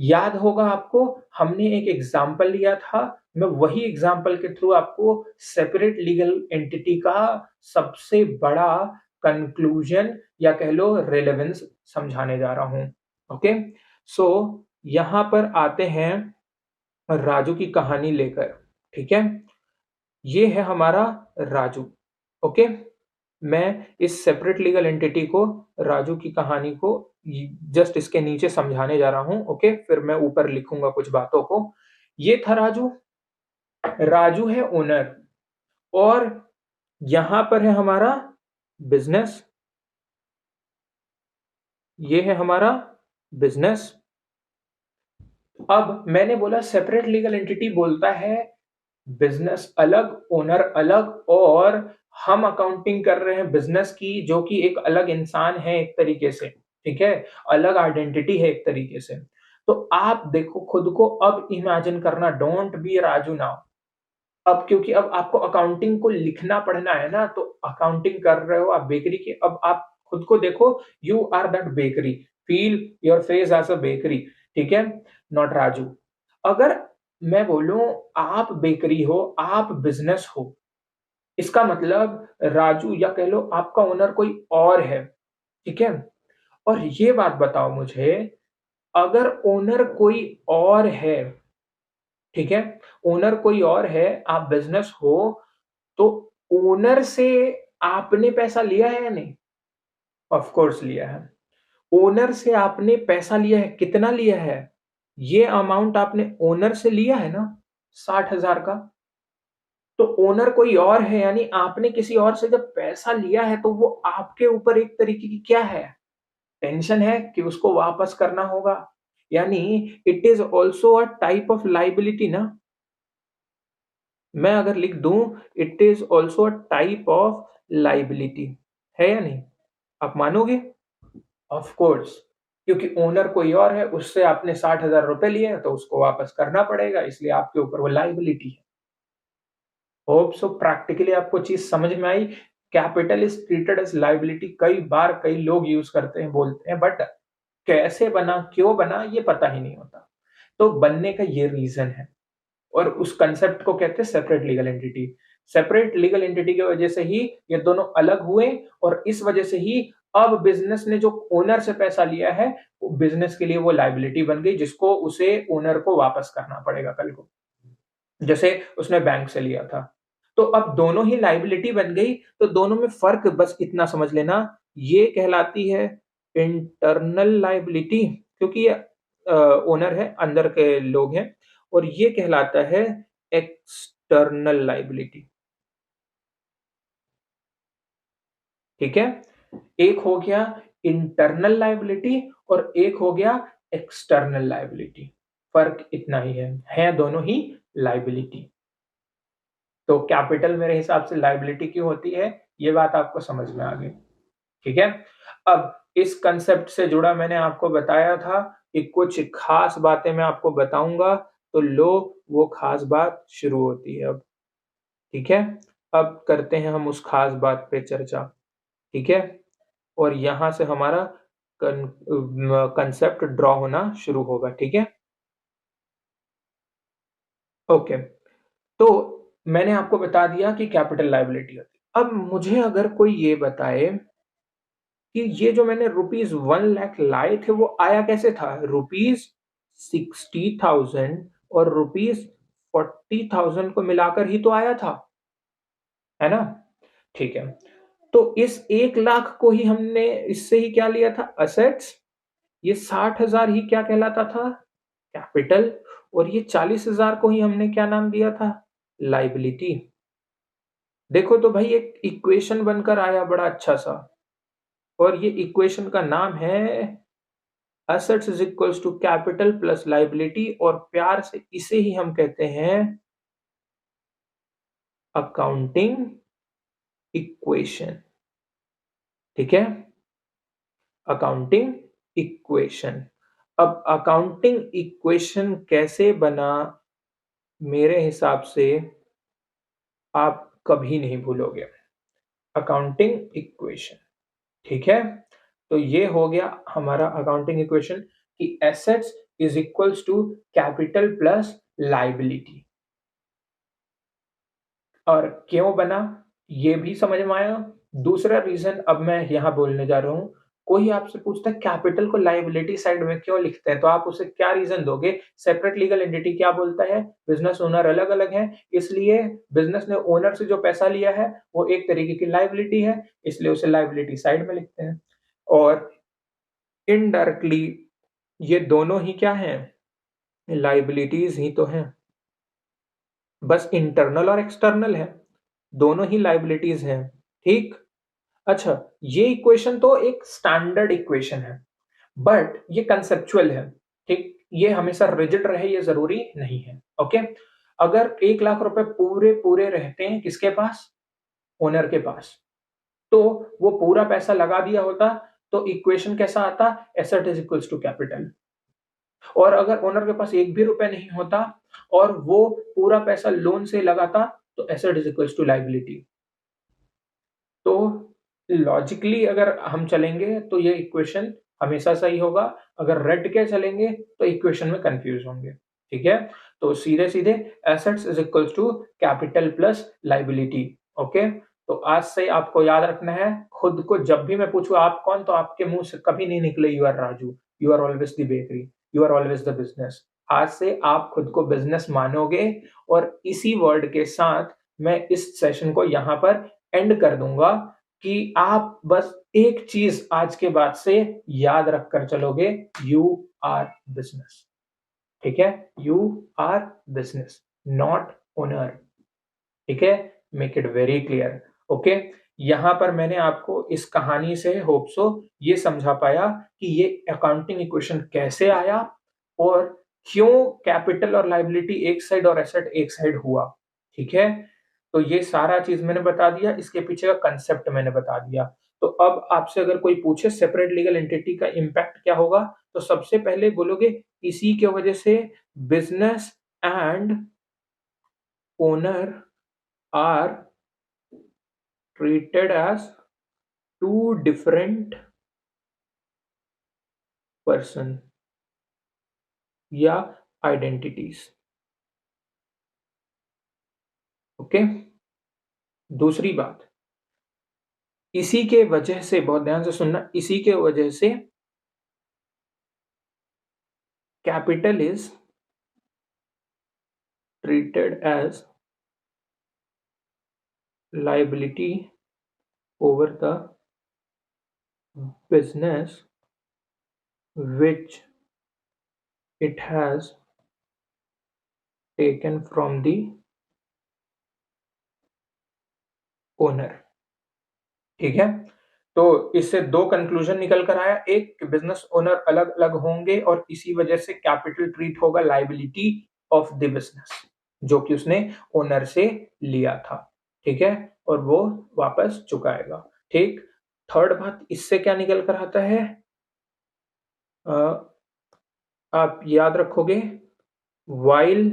याद होगा आपको, हमने एक एग्जाम्पल लिया था, मैं वही एग्जाम्पल के थ्रू आपको सेपरेट लीगल एंटिटी का सबसे बड़ा कंक्लूजन या कह लो रेलेवेंस समझाने जा रहा हूं। ओके, सो यहां पर आते हैं राजू की कहानी लेकर। ठीक है, ये है हमारा राजू। ओके, मैं इस सेपरेट लीगल एंटिटी को, राजू की कहानी को जस्ट इसके नीचे समझाने जा रहा हूं। ओके, फिर मैं ऊपर लिखूंगा कुछ बातों को। ये था राजू। राजू है ओनर, और यहां पर है हमारा बिजनेस। ये है हमारा बिजनेस। अब मैंने बोला सेपरेट लीगल एंटिटी बोलता है बिजनेस अलग, ओनर अलग, और हम अकाउंटिंग कर रहे हैं बिजनेस की, जो कि एक अलग इंसान है एक तरीके से। ठीक है, अलग आइडेंटिटी है एक तरीके से। तो आप देखो खुद को अब इमेजिन करना, डोंट बी राजू नाउ। अब क्योंकि अब आपको अकाउंटिंग को लिखना पढ़ना है ना, तो अकाउंटिंग कर रहे हो आप बेकरी की, अब आप खुद को देखो, you are that bakery, feel your face as a bakery. ठीक है, नॉट राजू। अगर मैं बोलूं आप बेकरी हो, आप बिजनेस हो, इसका मतलब राजू या कह लो आपका ओनर कोई और है। ठीक है, और ये बात बताओ मुझे, अगर ओनर कोई और है, ठीक है, ओनर कोई और है, आप बिजनेस हो, तो ओनर से आपने पैसा लिया है या नहीं? ऑफ कोर्स लिया है। ओनर से आपने पैसा लिया है, कितना लिया है? ये अमाउंट आपने ओनर से लिया है ना, 60,000 का। तो ओनर कोई और है, यानी आपने किसी और से जब पैसा लिया है, तो वो आपके ऊपर एक तरीके की क्या है, टेंशन है कि उसको वापस करना होगा। यानी it is also a type of liability ना। मैं अगर लिख दूं it is also a type of liability, है या नहीं? आप मानोगे? ऑफ कोर्स, क्योंकि ओनर कोई और है, उससे आपने 60,000 रुपए लिए हैं, तो उसको वापस करना पड़ेगा, इसलिए आपके ऊपर वो लाइबिलिटी है। होप सो प्रैक्टिकली आपको चीज समझ में आई। Capital is treated as liability, कई बार कई लोग यूज करते हैं, बोलते हैं, बट कैसे बना, क्यों बना, ये पता ही नहीं होता। तो बनने का ये रीजन है, और उस कंसेप्ट को कहते हैं separate legal entity. Separate legal entity की वजह से ही ये दोनों अलग हुए, और इस वजह से ही अब बिजनेस ने जो ओनर से पैसा लिया है, वो बिजनेस के लिए वो लाइबिलिटी बन गई, जिसको उसे ओनर को वापस करना पड़ेगा कल को, जैसे उसने बैंक से लिया था। तो अब दोनों ही लाइबिलिटी बन गई, तो दोनों में फर्क बस इतना समझ लेना, ये कहलाती है इंटरनल लाइबिलिटी, क्योंकि ये ओनर है, अंदर के लोग हैं, और ये कहलाता है एक्सटर्नल लाइबिलिटी। ठीक है, एक हो गया इंटरनल लाइबिलिटी, और एक हो गया एक्सटर्नल लाइबिलिटी। फर्क इतना ही है दोनों ही लाइबिलिटी। तो कैपिटल मेरे हिसाब से लाइबिलिटी क्यों होती है, ये बात आपको समझ में आ गई। ठीक है, अब इस कंसेप्ट से जुड़ा मैंने आपको बताया था कि कुछ खास बातें मैं आपको बताऊंगा, तो लो वो खास बात शुरू होती है अब। ठीक है, अब करते हैं हम उस खास बात पे चर्चा। ठीक है, और यहां से हमारा कंसेप्ट ड्रॉ होना शुरू होगा। ठीक है, ओके, तो मैंने आपको बता दिया कि कैपिटल लायबिलिटी होती है। अब मुझे अगर कोई ये बताए कि ये जो मैंने ₹1 लाख लाए थे, वो आया कैसे था? ₹60,000 और ₹40,000 को मिलाकर ही तो आया था, है ना? ठीक है, तो इस 1 लाख को ही हमने इससे ही क्या लिया था? असेट्स। ये 60,000 ही क्या कहलाता था? कैपिटल। और ये 40,000 को ही हमने क्या नाम दिया था? लाइबिलिटी। देखो तो भाई एक इक्वेशन बनकर आया बड़ा अच्छा सा, और ये इक्वेशन का नाम है assets is equals to capital plus liability, और प्यार से इसे ही हम कहते हैं अकाउंटिंग इक्वेशन। ठीक है, अकाउंटिंग इक्वेशन। अब अकाउंटिंग इक्वेशन कैसे बना, मेरे हिसाब से आप कभी नहीं भूलोगे। अकाउंटिंग इक्वेशन, ठीक है, तो ये हो गया हमारा अकाउंटिंग इक्वेशन कि assets is equals to capital plus liability. और क्यों बना ये भी समझ में आया। दूसरा रीजन अब मैं यहाँ बोलने जा रहा हूँ। कोई आपसे पूछता है कैपिटल को लायबिलिटी साइड में क्यों लिखते हैं, तो आप उसे क्या रीजन दोगे? सेपरेट लीगल एंटिटी क्या बोलता है? बिजनेस ओनर अलग अलग है, इसलिए बिजनेस ने ओनर से जो पैसा लिया है वो एक तरीके की लायबिलिटी है, इसलिए उसे लायबिलिटी साइड में लिखते हैं। और इनडायरेक्टली ये दोनों ही क्या है? लायबिलिटीज ही तो हैं, बस इंटरनल और एक्सटर्नल है, दोनों ही लायबिलिटीज हैं। ठीक। अच्छा, ये इक्वेशन तो एक स्टैंडर्ड इक्वेशन है, बट ये कंसेप्चुअल है। ठीक, ये हमेशा रिजिड रहे ये जरूरी नहीं है। ओके, अगर 1 लाख रुपए पूरे पूरे रहते हैं किसके पास? ओनर के पास, तो वो पूरा पैसा लगा दिया होता तो इक्वेशन कैसा आता? Asset is equals to capital. और अगर ओनर के पास 1 भी रुपए नहीं होता और वो पूरा पैसा लोन से लगाता तो asset is equals to liability. तो लॉजिकली अगर हम चलेंगे तो ये इक्वेशन हमेशा सही होगा, अगर रट के चलेंगे तो इक्वेशन में कंफ्यूज होंगे। ठीक है, तो सीधे सीधे assets is equals to capital plus liability. Okay, तो आज से आपको याद रखना है, खुद को जब भी मैं पूछूं आप कौन, तो आपके मुंह से कभी नहीं निकले you are Raju, you are always the bakery, you are always the business. आज से आप खुद को बिजनेस मानोगे, और इसी वर्ड के साथ मैं इस सेशन को यहाँ पर एंड कर दूंगा कि आप बस एक चीज आज के बाद से याद रखकर चलोगे, यू आर बिजनेस। ठीक है, you are business, not owner. ठीक है, make it very clear. Okay, यहां पर मैंने आपको इस कहानी से होप सो ये समझा पाया कि ये अकाउंटिंग इक्वेशन कैसे आया और क्यों कैपिटल और लायबिलिटी एक साइड और एसेट एक साइड हुआ। ठीक है, तो ये सारा चीज मैंने बता दिया, इसके पीछे का कंसेप्ट मैंने बता दिया। तो अब आपसे अगर कोई पूछे सेपरेट लीगल एंटिटी का इंपैक्ट क्या होगा, तो सबसे पहले बोलोगे इसी के वजह से business and owner are treated as two different person या आइडेंटिटीज। ओके, दूसरी बात, इसी के वजह से, बहुत ध्यान से सुनना, इसी के वजह से capital is treated as liability over the business which it has taken from the owner। ठीक है, तो इससे दो कंक्लूजन निकल कर आया, एक बिजनेस ओनर अलग अलग होंगे और इसी वजह से कैपिटल ट्रीट होगा लायबिलिटी ऑफ द बिजनेस जो कि उसने ओनर से लिया था। ठीक है, और वो वापस चुकाएगा। ठीक, थर्ड बात इससे क्या निकल कर आता है, आप याद रखोगे, while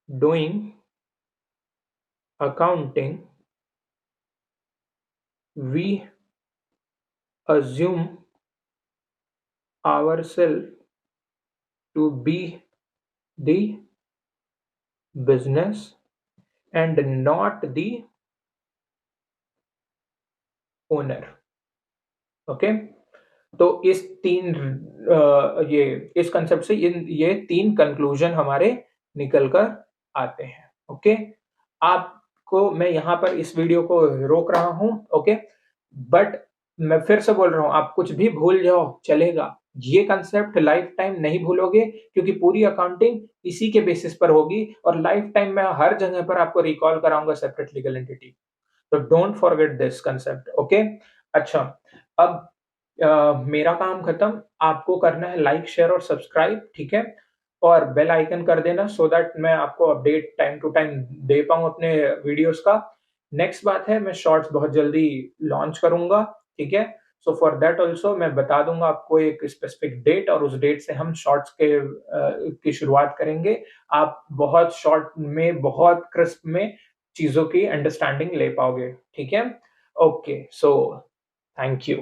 doing accounting we assume ourselves to be the business and not the owner। Okay, तो इस तीन ये इस कंसेप्ट से ये तीन कंक्लूजन हमारे निकल कर आते हैं। ओके, आपको मैं यहाँ पर इस वीडियो को रोक रहा हूँ। ओके, बट मैं फिर से बोल रहा हूँ, आप कुछ भी भूल जाओ चलेगा, ये कंसेप्ट लाइफ टाइम नहीं भूलोगे, क्योंकि पूरी अकाउंटिंग इसी के बेसिस पर होगी और लाइफ टाइम मैं हर जगह पर आपको रिकॉल कराऊंगा सेपरेट लीगल एंटिटी। तो don't forget this concept. Okay, अच्छा, अब मेरा काम खत्म, आपको करना है लाइक शेयर और सब्सक्राइब। ठीक है, और बेल आइकन कर देना सो दैट मैं आपको अपडेट टाइम टू टाइम दे पाऊं अपने वीडियोस का। नेक्स्ट बात है, मैं शॉर्ट्स बहुत जल्दी लॉन्च करूंगा। ठीक है, सो फॉर दैट ऑल्सो मैं बता दूंगा आपको एक स्पेसिफिक डेट, और उस डेट से हम शॉर्ट्स के की शुरुआत करेंगे। आप बहुत शॉर्ट में, बहुत क्रिस्प में चीजों की अंडरस्टैंडिंग ले पाओगे। ठीक है, ओके, सो थैंक यू।